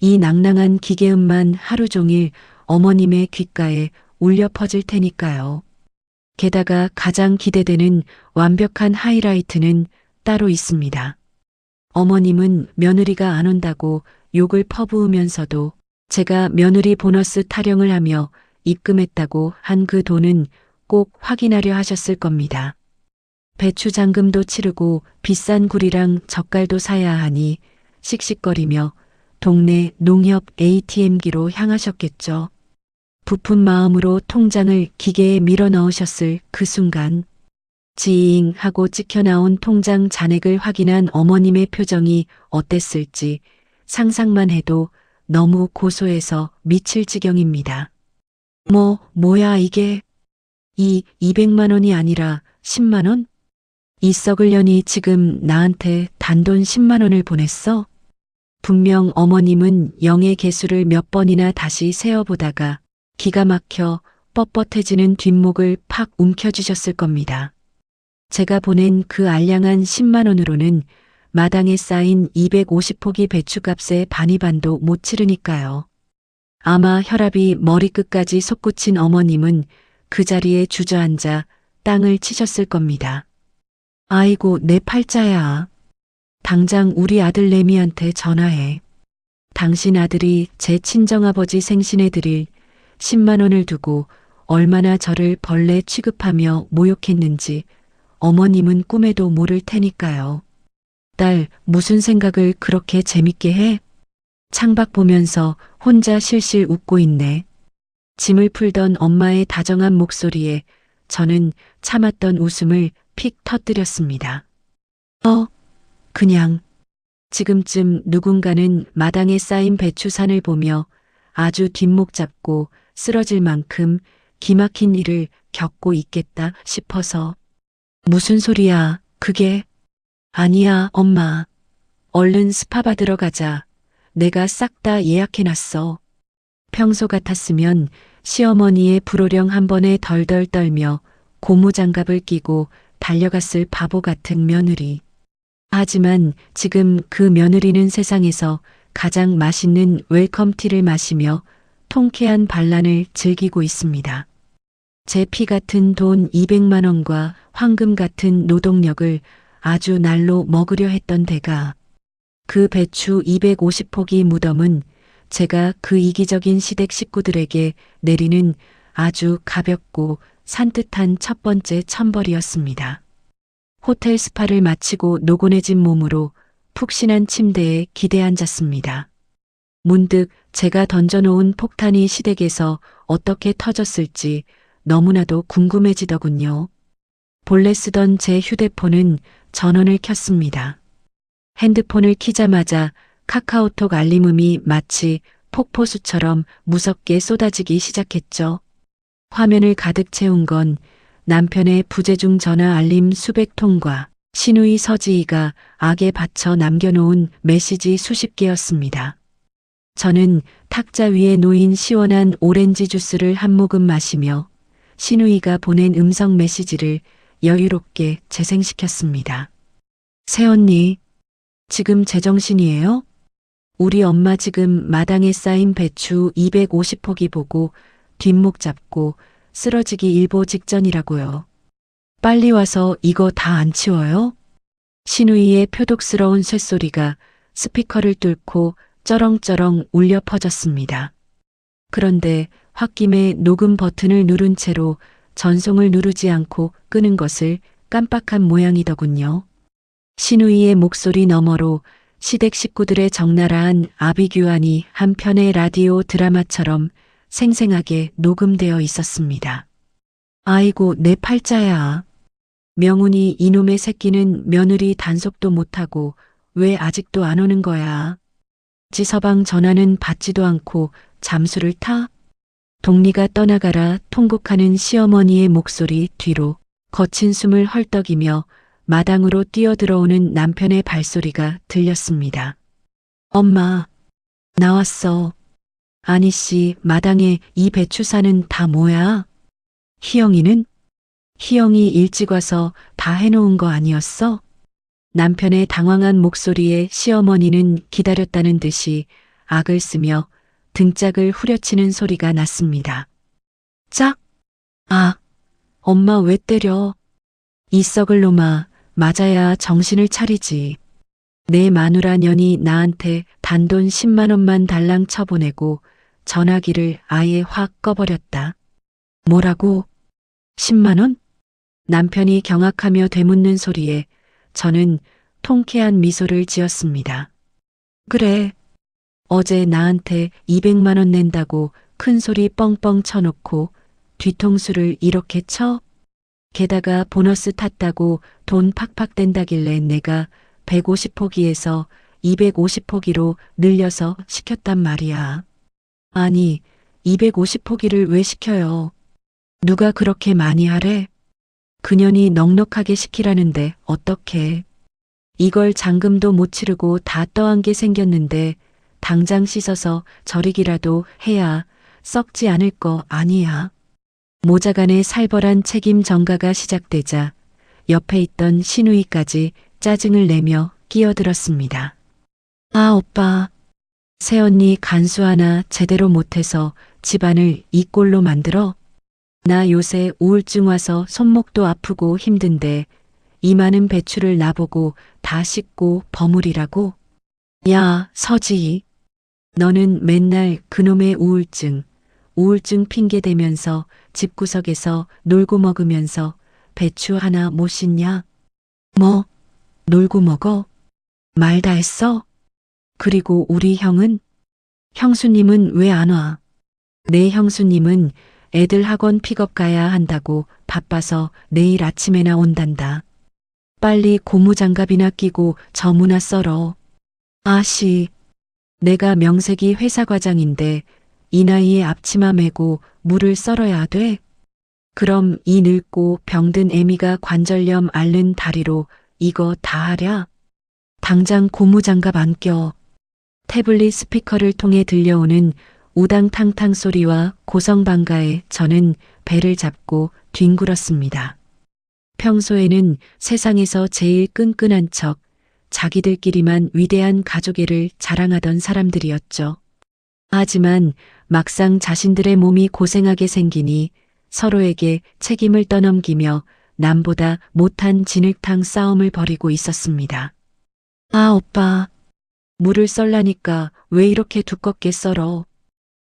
A: 이 낭낭한 기계음만 하루 종일 어머님의 귓가에 울려 퍼질 테니까요. 게다가 가장 기대되는 완벽한 하이라이트는 따로 있습니다. 어머님은 며느리가 안 온다고 욕을 퍼부으면서도 제가 며느리 보너스 타령을 하며 입금했다고 한 그 돈은 꼭 확인하려 하셨을 겁니다. 배추 잔금도 치르고 비싼 굴이랑 젓갈도 사야 하니 씩씩거리며 동네 농협 ATM기로 향하셨겠죠. 부푼 마음으로 통장을 기계에 밀어 넣으셨을 그 순간 지잉 하고 찍혀 나온 통장 잔액을 확인한 어머님의 표정이 어땠을지 상상만 해도 너무 고소해서 미칠 지경입니다. 뭐야 이게? 이 200만 원이 아니라 10만 원? 이 썩을 년이 지금 나한테 단돈 10만 원을 보냈어? 분명 어머님은 0의 개수를 몇 번이나 다시 세어보다가 기가 막혀 뻣뻣해지는 뒷목을 팍 움켜쥐셨을 겁니다. 제가 보낸 그 알량한 10만 원으로는 마당에 쌓인 250포기 배추값의 반이반도 못 치르니까요. 아마 혈압이 머리끝까지 솟구친 어머님은 그 자리에 주저앉아 땅을 치셨을 겁니다. 아이고 내 팔자야. 당장 우리 아들 레미한테 전화해. 당신 아들이 제 친정아버지 생신에 드릴 10만 원을 두고 얼마나 저를 벌레 취급하며 모욕했는지 어머님은 꿈에도 모를 테니까요. 딸, 무슨 생각을 그렇게 재밌게 해? 창밖 보면서 혼자 실실 웃고 있네. 짐을 풀던 엄마의 다정한 목소리에 저는 참았던 웃음을 픽 터뜨렸습니다. 그냥 지금쯤 누군가는 마당에 쌓인 배추산을 보며 아주 뒷목 잡고 쓰러질 만큼 기막힌 일을 겪고 있겠다 싶어서. 무슨 소리야, 그게? 아니야, 엄마. 얼른 스파 받으러 가자. 내가 싹 다 예약해놨어. 평소 같았으면 시어머니의 불호령 한 번에 덜덜 떨며 고무장갑을 끼고 달려갔을 바보 같은 며느리. 하지만 지금 그 며느리는 세상에서 가장 맛있는 웰컴티를 마시며 통쾌한 반란을 즐기고 있습니다. 제 피 같은 돈 200만 원과 황금 같은 노동력을 아주 날로 먹으려 했던 대가 그 배추 250포기 무덤은 제가 그 이기적인 시댁 식구들에게 내리는 아주 가볍고 산뜻한 첫 번째 천벌이었습니다. 호텔 스파를 마치고 노곤해진 몸으로 푹신한 침대에 기대 앉았습니다. 문득 제가 던져놓은 폭탄이 시댁에서 어떻게 터졌을지 너무나도 궁금해지더군요. 본래 쓰던 제 휴대폰은 전원을 켰습니다. 핸드폰을 키자마자 카카오톡 알림음이 마치 폭포수처럼 무섭게 쏟아지기 시작했죠. 화면을 가득 채운 건 남편의 부재중 전화 알림 수백 통과 시누이 서지희가 악에 받쳐 남겨놓은 메시지 수십 개였습니다. 저는 탁자 위에 놓인 시원한 오렌지 주스를 한 모금 마시며 시누이가 보낸 음성 메시지를 여유롭게 재생시켰습니다. 새언니, 지금 제정신이에요? 우리 엄마 지금 마당에 쌓인 배추 250포기 보고 뒷목 잡고 쓰러지기 일보 직전이라고요. 빨리 와서 이거 다 안 치워요? 시누이의 표독스러운 쇳소리가 스피커를 뚫고 쩌렁쩌렁 울려 퍼졌습니다. 그런데 홧김에 녹음 버튼을 누른 채로 전송을 누르지 않고 끄는 것을 깜빡한 모양이더군요. 시누이의 목소리 너머로 시댁 식구들의 적나라한 아비규환이 한 편의 라디오 드라마처럼 생생하게 녹음되어 있었습니다. 아이고 내 팔자야. 명훈이 이놈의 새끼는 며느리 단속도 못하고 왜 아직도 안 오는 거야. 지서방 전화는 받지도 않고 잠수를 타? 동리가 떠나가라 통곡하는 시어머니의 목소리 뒤로 거친 숨을 헐떡이며 마당으로 뛰어들어오는 남편의 발소리가 들렸습니다. 엄마, 나왔어. 아니 씨, 마당에 이 배추사는 다 뭐야? 희영이는? 희영이 일찍 와서 다 해놓은 거 아니었어? 남편의 당황한 목소리에 시어머니는 기다렸다는 듯이 악을 쓰며 등짝을 후려치는 소리가 났습니다. 짝! 아, 엄마 왜 때려? 이 썩을 놈아, 맞아야 정신을 차리지. 내 마누라 년이 나한테 단돈 10만 원만 달랑 쳐보내고 전화기를 아예 확 꺼버렸다. 뭐라고? 10만 원? 남편이 경악하며 되묻는 소리에 저는 통쾌한 미소를 지었습니다. 그래. 어제 나한테 200만 원 낸다고 큰 소리 뻥뻥 쳐놓고 뒤통수를 이렇게 쳐? 게다가 보너스 탔다고 돈 팍팍 댄다길래 내가 150포기에서 250포기로 늘려서 시켰단 말이야. 아니, 250포기를 왜 시켜요? 누가 그렇게 많이 하래? 그년이 넉넉하게 시키라는데 어떡해. 이걸 잔금도 못 치르고 다 떠한 게 생겼는데 당장 씻어서 절이기라도 해야 썩지 않을 거 아니야. 모자간의 살벌한 책임 전가가 시작되자 옆에 있던 시누이까지 짜증을 내며 끼어들었습니다. 아 오빠, 새언니 간수 하나 제대로 못해서 집안을 이 꼴로 만들어? 나 요새 우울증 와서 손목도 아프고 힘든데 이 많은 배추를 나보고 다 씻고 버무리라고? 야 서지희, 너는 맨날 그놈의 우울증 핑계 대면서 집구석에서 놀고 먹으면서 배추 하나 못 씻냐? 뭐? 놀고 먹어? 말 다 했어? 그리고 우리 형은? 형수님은 왜 안 와? 내 형수님은 애들 학원 픽업 가야 한다고 바빠서 내일 아침에나 온단다. 빨리 고무장갑이나 끼고 저무나 썰어. 아씨, 내가 명색이 회사 과장인데 이 나이에 앞치마 메고 물을 썰어야 돼? 그럼 이 늙고 병든 애미가 관절염 앓는 다리로 이거 다 하랴? 당장 고무장갑 안 껴. 태블릿 스피커를 통해 들려오는 우당탕탕 소리와 고성방가에 저는 배를 잡고 뒹굴었습니다. 평소에는 세상에서 제일 끈끈한 척 자기들끼리만 위대한 가족애를 자랑하던 사람들이었죠. 하지만 막상 자신들의 몸이 고생하게 생기니 서로에게 책임을 떠넘기며 남보다 못한 진흙탕 싸움을 벌이고 있었습니다. 아 오빠, 물을 썰라니까 왜 이렇게 두껍게 썰어?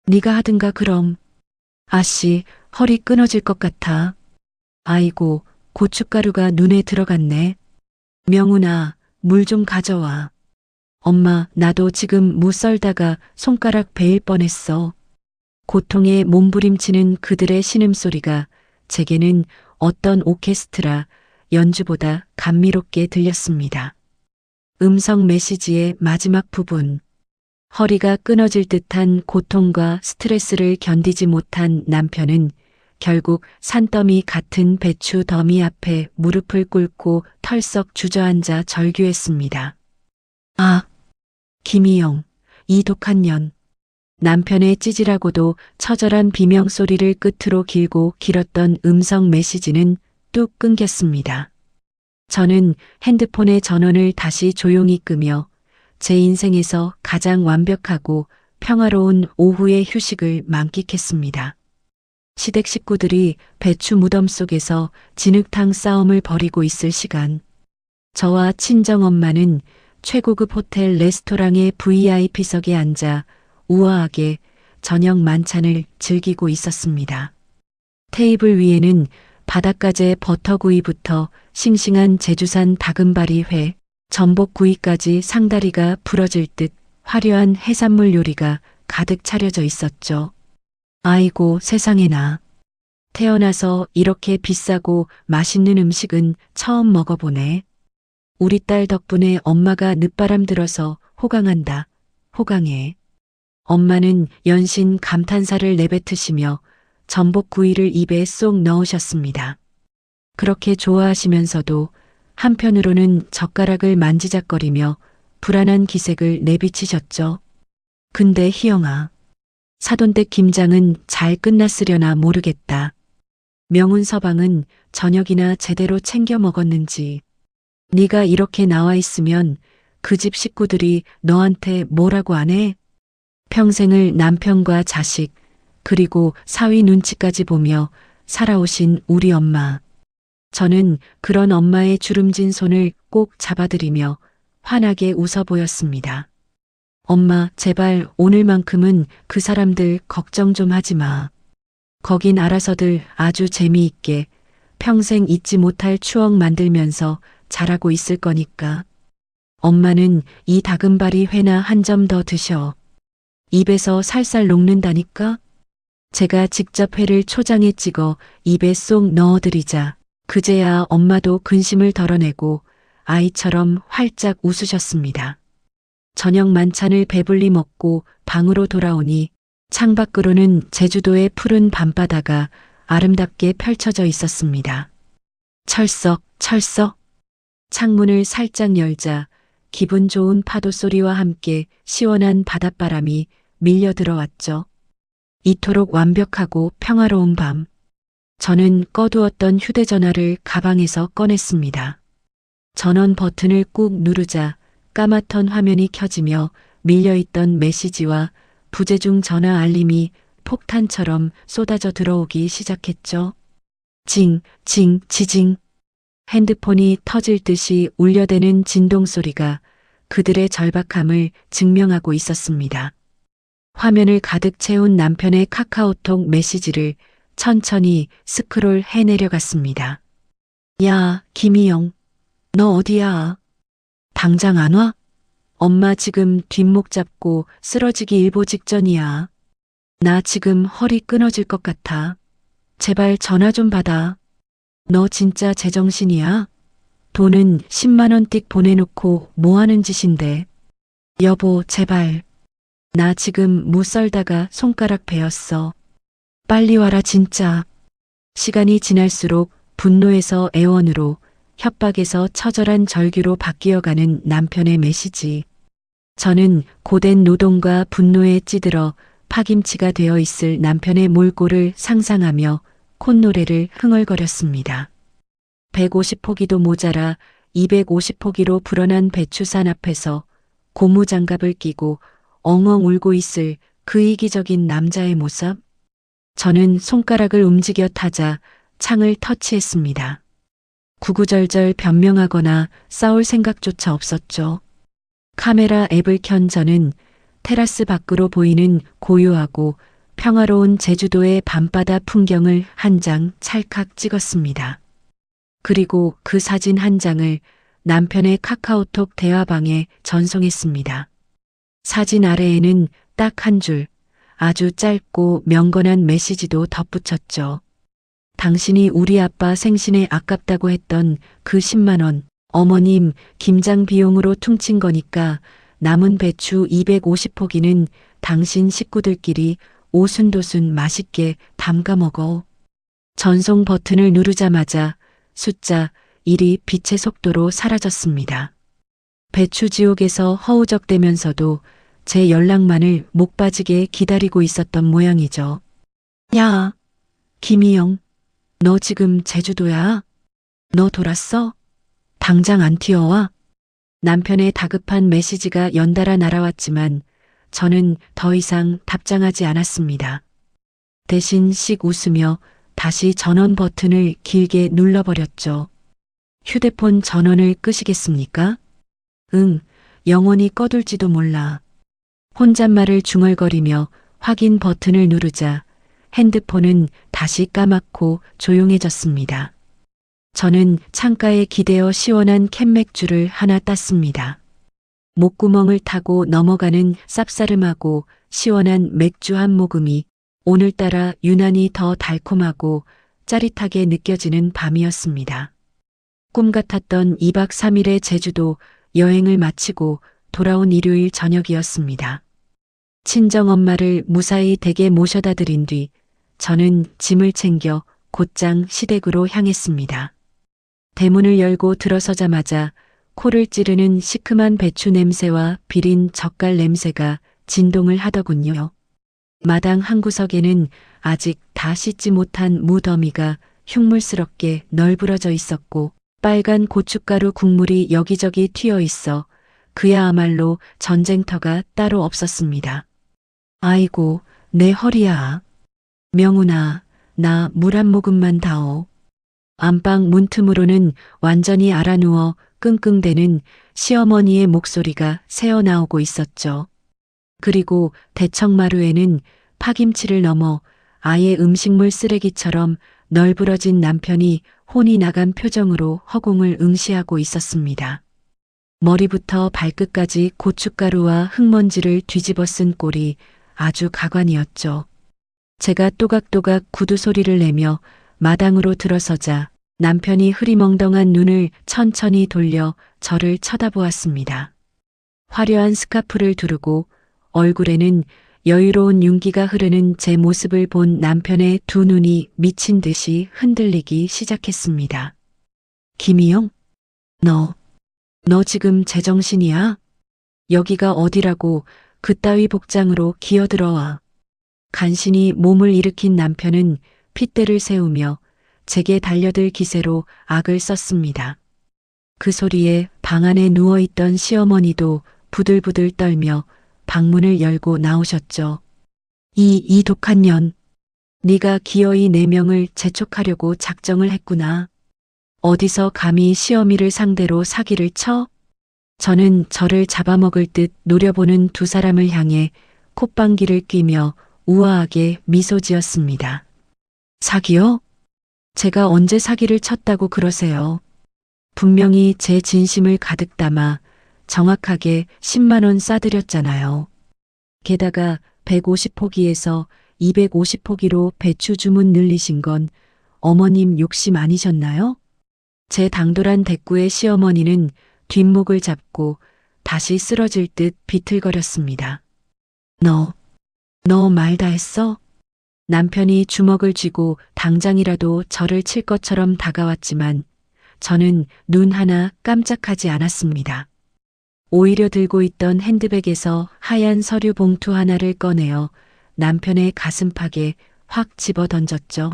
A: 네가 하든가 그럼. 아씨, 허리 끊어질 것 같아. 아이고, 고춧가루가 눈에 들어갔네. 명훈아, 물 좀 가져와. 엄마, 나도 지금 무 썰다가 손가락 베일 뻔했어. 고통에 몸부림치는 그들의 신음소리가 제게는 어떤 오케스트라 연주보다 감미롭게 들렸습니다. 음성 메시지의 마지막 부분. 허리가 끊어질 듯한 고통과 스트레스를 견디지 못한 남편은 결국 산더미 같은 배추 더미 앞에 무릎을 꿇고 털썩 주저앉아 절규했습니다. 아, 김희영, 이 독한 년. 남편의 찌질하고도 처절한 비명소리를 끝으로 길고 길었던 음성 메시지는 뚝 끊겼습니다. 저는 핸드폰의 전원을 다시 조용히 끄며 제 인생에서 가장 완벽하고 평화로운 오후의 휴식을 만끽했습니다. 시댁 식구들이 배추 무덤 속에서 진흙탕 싸움을 벌이고 있을 시간. 저와 친정엄마는 최고급 호텔 레스토랑의 VIP석에 앉아 우아하게 저녁 만찬을 즐기고 있었습니다. 테이블 위에는 바닷가재 버터구이부터 싱싱한 제주산 다금바리 회, 전복구이까지 상다리가 부러질 듯 화려한 해산물 요리가 가득 차려져 있었죠. 아이고 세상에나. 태어나서 이렇게 비싸고 맛있는 음식은 처음 먹어보네. 우리 딸 덕분에 엄마가 늦바람 들어서 호강한다. 호강해. 엄마는 연신 감탄사를 내뱉으시며 전복구이를 입에 쏙 넣으셨습니다. 그렇게 좋아하시면서도 한편으로는 젓가락을 만지작거리며 불안한 기색을 내비치셨죠. 근데 희영아, 사돈댁 김장은 잘 끝났으려나 모르겠다. 명훈 서방은 저녁이나 제대로 챙겨 먹었는지. 네가 이렇게 나와 있으면 그 집 식구들이 너한테 뭐라고 안 해? 평생을 남편과 자식, 그리고 사위 눈치까지 보며 살아오신 우리 엄마. 저는 그런 엄마의 주름진 손을 꼭 잡아드리며 환하게 웃어 보였습니다. 엄마, 제발 오늘만큼은 그 사람들 걱정 좀 하지 마. 거긴 알아서들 아주 재미있게 평생 잊지 못할 추억 만들면서 잘하고 있을 거니까. 엄마는 이 다금바리 회나 한 점 더 드셔. 입에서 살살 녹는다니까? 제가 직접 회를 초장에 찍어 입에 쏙 넣어드리자 그제야 엄마도 근심을 덜어내고 아이처럼 활짝 웃으셨습니다. 저녁 만찬을 배불리 먹고 방으로 돌아오니 창밖으로는 제주도의 푸른 밤바다가 아름답게 펼쳐져 있었습니다. 철썩, 철썩. 창문을 살짝 열자 기분 좋은 파도 소리와 함께 시원한 바닷바람이 밀려 들어왔죠. 이토록 완벽하고 평화로운 밤. 저는 꺼두었던 휴대전화를 가방에서 꺼냈습니다. 전원 버튼을 꾹 누르자 까맣던 화면이 켜지며 밀려있던 메시지와 부재중 전화 알림이 폭탄처럼 쏟아져 들어오기 시작했죠. 징, 징, 지징. 핸드폰이 터질 듯이 울려대는 진동 소리가 그들의 절박함을 증명하고 있었습니다. 화면을 가득 채운 남편의 카카오톡 메시지를 천천히 스크롤 해내려갔습니다. 야, 김희영, 너 어디야? 당장 안 와? 엄마 지금 뒷목 잡고 쓰러지기 일보 직전이야. 나 지금 허리 끊어질 것 같아. 제발 전화 좀 받아. 너 진짜 제정신이야? 돈은 10만 원 띡 보내놓고 뭐 하는 짓인데. 여보, 제발. 나 지금 무 썰다가 손가락 베었어. 빨리 와라 진짜. 시간이 지날수록 분노에서 애원으로, 협박에서 처절한 절규로 바뀌어가는 남편의 메시지. 저는 고된 노동과 분노에 찌들어 파김치가 되어 있을 남편의 몰골을 상상하며 콧노래를 흥얼거렸습니다. 150포기도 모자라 250포기로 불어난 배추산 앞에서 고무장갑을 끼고 엉엉 울고 있을 그 이기적인 남자의 모습. 저는 손가락을 움직여 타자 창을 터치했습니다. 구구절절 변명하거나 싸울 생각조차 없었죠. 카메라 앱을 켠 저는 테라스 밖으로 보이는 고요하고 평화로운 제주도의 밤바다 풍경을 한 장 찰칵 찍었습니다. 그리고 그 사진 한 장을 남편의 카카오톡 대화방에 전송했습니다. 사진 아래에는 딱 한 줄, 아주 짧고 명건한 메시지도 덧붙였죠. 당신이 우리 아빠 생신에 아깝다고 했던 그 10만 원, 어머님 김장 비용으로 퉁친 거니까 남은 배추 250포기는 당신 식구들끼리 오순도순 맛있게 담가 먹어. 전송 버튼을 누르자마자 숫자 1이 빛의 속도로 사라졌습니다. 배추 지옥에서 허우적대면서도 제 연락만을 목 빠지게 기다리고 있었던 모양이죠. 야, 김희영, 너 지금 제주도야? 너 돌았어? 당장 안 튀어와? 남편의 다급한 메시지가 연달아 날아왔지만 저는 더 이상 답장하지 않았습니다. 대신 씩 웃으며 다시 전원 버튼을 길게 눌러버렸죠. 휴대폰 전원을 끄시겠습니까? 응, 영원히 꺼둘지도 몰라. 혼잣말을 중얼거리며 확인 버튼을 누르자 핸드폰은 다시 까맣고 조용해졌습니다. 저는 창가에 기대어 시원한 캔맥주를 하나 땄습니다. 목구멍을 타고 넘어가는 쌉싸름하고 시원한 맥주 한 모금이 오늘따라 유난히 더 달콤하고 짜릿하게 느껴지는 밤이었습니다. 꿈 같았던 2박 3일의 제주도 여행을 마치고 돌아온 일요일 저녁이었습니다. 친정엄마를 무사히 댁에 모셔다 드린 뒤 저는 짐을 챙겨 곧장 시댁으로 향했습니다. 대문을 열고 들어서자마자 코를 찌르는 시큼한 배추 냄새와 비린 젓갈 냄새가 진동을 하더군요. 마당 한 구석에는 아직 다 씻지 못한 무더미가 흉물스럽게 널브러져 있었고 빨간 고춧가루 국물이 여기저기 튀어 있어 그야말로 전쟁터가 따로 없었습니다. 아이고, 내 허리야. 명훈아, 나 물 한 모금만 다오. 안방 문틈으로는 완전히 알아누워 끙끙대는 시어머니의 목소리가 새어나오고 있었죠. 그리고 대청마루에는 파김치를 넘어 아예 음식물 쓰레기처럼 널브러진 남편이 혼이 나간 표정으로 허공을 응시하고 있었습니다. 머리부터 발끝까지 고춧가루와 흙먼지를 뒤집어 쓴 꼴이 아주 가관이었죠. 제가 또각또각 구두 소리를 내며 마당으로 들어서자 남편이 흐리멍덩한 눈을 천천히 돌려 저를 쳐다보았습니다. 화려한 스카프를 두르고 얼굴에는 여유로운 윤기가 흐르는 제 모습을 본 남편의 두 눈이 미친 듯이 흔들리기 시작했습니다. 김희영? 너 지금 제정신이야? 여기가 어디라고 그따위 복장으로 기어들어와. 간신히 몸을 일으킨 남편은 핏대를 세우며 제게 달려들 기세로 악을 썼습니다. 그 소리에 방 안에 누워있던 시어머니도 부들부들 떨며 방문을 열고 나오셨죠. 이 독한 년, 네가 기어이 4명을 재촉하려고 작정을 했구나. 어디서 감히 시어미를 상대로 사기를 쳐? 저는 저를 잡아먹을 듯 노려보는 두 사람을 향해 콧방귀를 뀌며 우아하게 미소 지었습니다. 사기요? 제가 언제 사기를 쳤다고 그러세요? 분명히 제 진심을 가득 담아 정확하게 10만 원 싸드렸잖아요. 게다가 150포기에서 250포기로 배추 주문 늘리신 건 어머님 욕심 아니셨나요? 제 당돌한 대꾸에 시어머니는 뒷목을 잡고 다시 쓰러질 듯 비틀거렸습니다. 너 말 다 했어? 남편이 주먹을 쥐고 당장이라도 저를 칠 것처럼 다가왔지만 저는 눈 하나 깜짝하지 않았습니다. 오히려 들고 있던 핸드백에서 하얀 서류 봉투 하나를 꺼내어 남편의 가슴팍에 확 집어 던졌죠.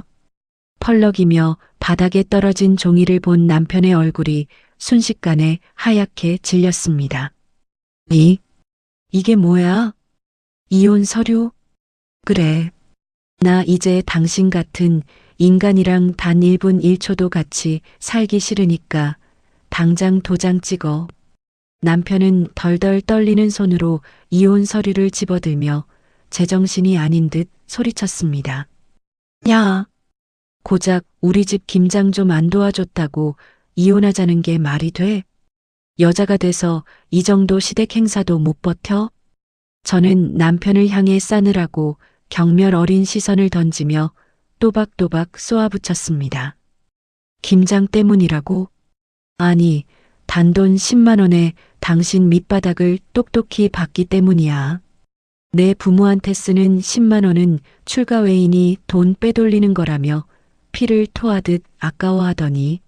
A: 펄럭이며 바닥에 떨어진 종이를 본 남편의 얼굴이 순식간에 하얗게 질렸습니다. 이게 뭐야? 이혼 서류? 그래. 나 이제 당신 같은 인간이랑 단 1분 1초도 같이 살기 싫으니까 당장 도장 찍어. 남편은 덜덜 떨리는 손으로 이혼 서류를 집어들며 제정신이 아닌 듯 소리쳤습니다. 야, 고작 우리 집 김장 좀 안 도와줬다고 이혼하자는 게 말이 돼? 여자가 돼서 이 정도 시댁 행사도 못 버텨? 저는 남편을 향해 싸늘하고 경멸 어린 시선을 던지며 또박또박 쏘아붙였습니다. 김장 때문이라고? 아니, 단돈 10만 원에 당신 밑바닥을 똑똑히 봤기 때문이야. 내 부모한테 쓰는 10만 원은 출가 외인이 돈 빼돌리는 거라며 피를 토하듯 아까워하더니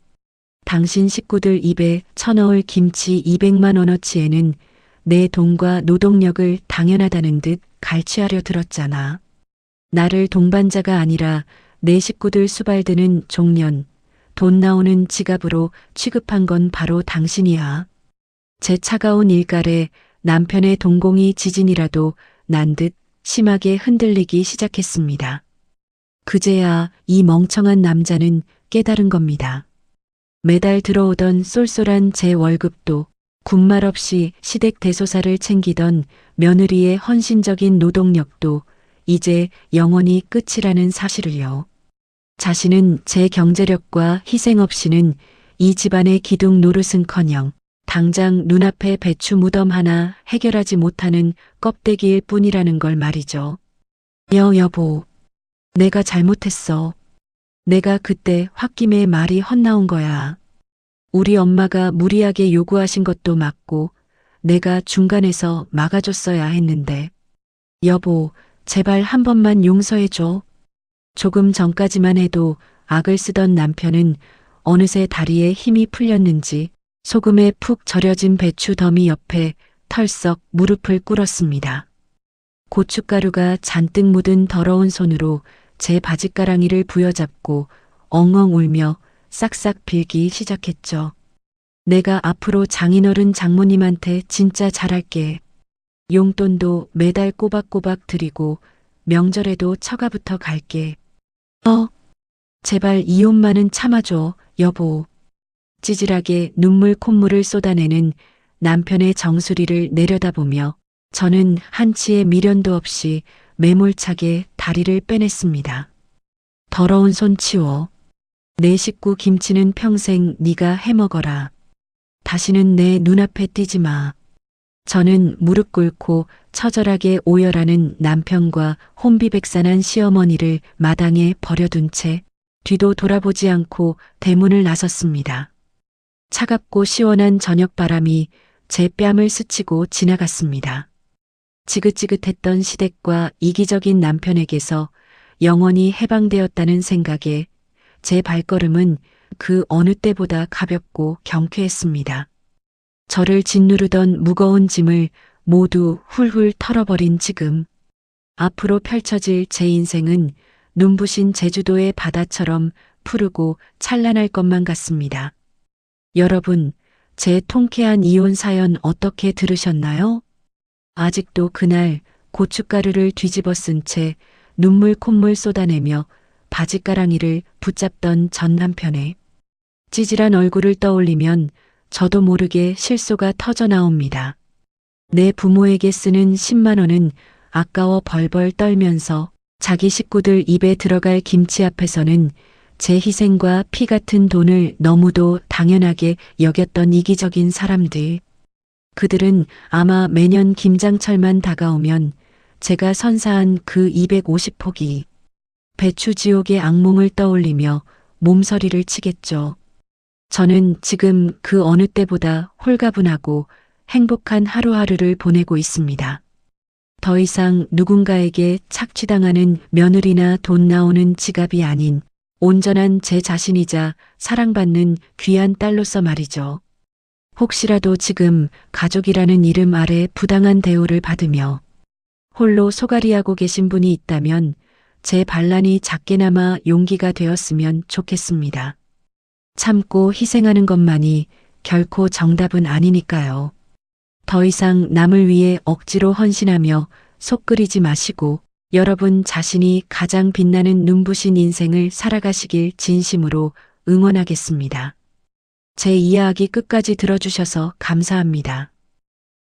A: 당신 식구들 입에 쳐넣을 김치 200만 원어치에는 내 돈과 노동력을 당연하다는 듯 갈취하려 들었잖아. 나를 동반자가 아니라 내 식구들 수발드는 종년, 돈 나오는 지갑으로 취급한 건 바로 당신이야. 제 차가운 일갈에 남편의 동공이 지진이라도 난 듯 심하게 흔들리기 시작했습니다. 그제야 이 멍청한 남자는 깨달은 겁니다. 매달 들어오던 쏠쏠한 제 월급도 군말 없이 시댁 대소사를 챙기던 며느리의 헌신적인 노동력도 이제 영원히 끝이라는 사실을요. 자신은 제 경제력과 희생 없이는 이 집안의 기둥 노릇은커녕 당장 눈앞에 배추 무덤 하나 해결하지 못하는 껍데기일 뿐이라는 걸 말이죠. 여보, 내가 잘못했어. 내가 그때 홧김에 말이 헛나온 거야. 우리 엄마가 무리하게 요구하신 것도 맞고 내가 중간에서 막아줬어야 했는데. 여보, 제발 한 번만 용서해줘. 조금 전까지만 해도 악을 쓰던 남편은 어느새 다리에 힘이 풀렸는지 소금에 푹 절여진 배추 더미 옆에 털썩 무릎을 꿇었습니다. 고춧가루가 잔뜩 묻은 더러운 손으로 제 바짓가랑이를 부여잡고 엉엉 울며 싹싹 빌기 시작했죠. 내가 앞으로 장인어른 장모님한테 진짜 잘할게. 용돈도 매달 꼬박꼬박 드리고 명절에도 처가부터 갈게. 제발 이혼만은 참아줘, 여보. 찌질하게 눈물 콧물을 쏟아내는 남편의 정수리를 내려다보며 저는 한치의 미련도 없이 매몰차게 다리를 빼냈습니다. 더러운 손 치워. 내 식구 김치는 평생 네가 해먹어라. 다시는 내 눈앞에 띄지 마. 저는 무릎 꿇고 처절하게 오열하는 남편과 혼비백산한 시어머니를 마당에 버려둔 채 뒤도 돌아보지 않고 대문을 나섰습니다. 차갑고 시원한 저녁바람이 제 뺨을 스치고 지나갔습니다. 지긋지긋했던 시댁과 이기적인 남편에게서 영원히 해방되었다는 생각에 제 발걸음은 그 어느 때보다 가볍고 경쾌했습니다. 저를 짓누르던 무거운 짐을 모두 훌훌 털어버린 지금 앞으로 펼쳐질 제 인생은 눈부신 제주도의 바다처럼 푸르고 찬란할 것만 같습니다. 여러분, 제 통쾌한 이혼 사연 어떻게 들으셨나요? 아직도 그날 고춧가루를 뒤집어 쓴 채 눈물 콧물 쏟아내며 바짓가랑이를 붙잡던 전 남편의 찌질한 얼굴을 떠올리면 저도 모르게 실소가 터져 나옵니다. 내 부모에게 쓰는 10만 원은 아까워 벌벌 떨면서 자기 식구들 입에 들어갈 김치 앞에서는 제 희생과 피 같은 돈을 너무도 당연하게 여겼던 이기적인 사람들. 그들은 아마 매년 김장철만 다가오면 제가 선사한 그 250포기 배추 지옥의 악몽을 떠올리며 몸서리를 치겠죠. 저는 지금 그 어느 때보다 홀가분하고 행복한 하루하루를 보내고 있습니다. 더 이상 누군가에게 착취당하는 며느리나 돈 나오는 지갑이 아닌 온전한 제 자신이자 사랑받는 귀한 딸로서 말이죠. 혹시라도 지금 가족이라는 이름 아래 부당한 대우를 받으며 홀로 소갈이하고 계신 분이 있다면 제 반란이 작게나마 용기가 되었으면 좋겠습니다. 참고 희생하는 것만이 결코 정답은 아니니까요. 더 이상 남을 위해 억지로 헌신하며 속 끓이지 마시고 여러분 자신이 가장 빛나는 눈부신 인생을 살아가시길 진심으로 응원하겠습니다. 제 이야기 끝까지 들어주셔서 감사합니다.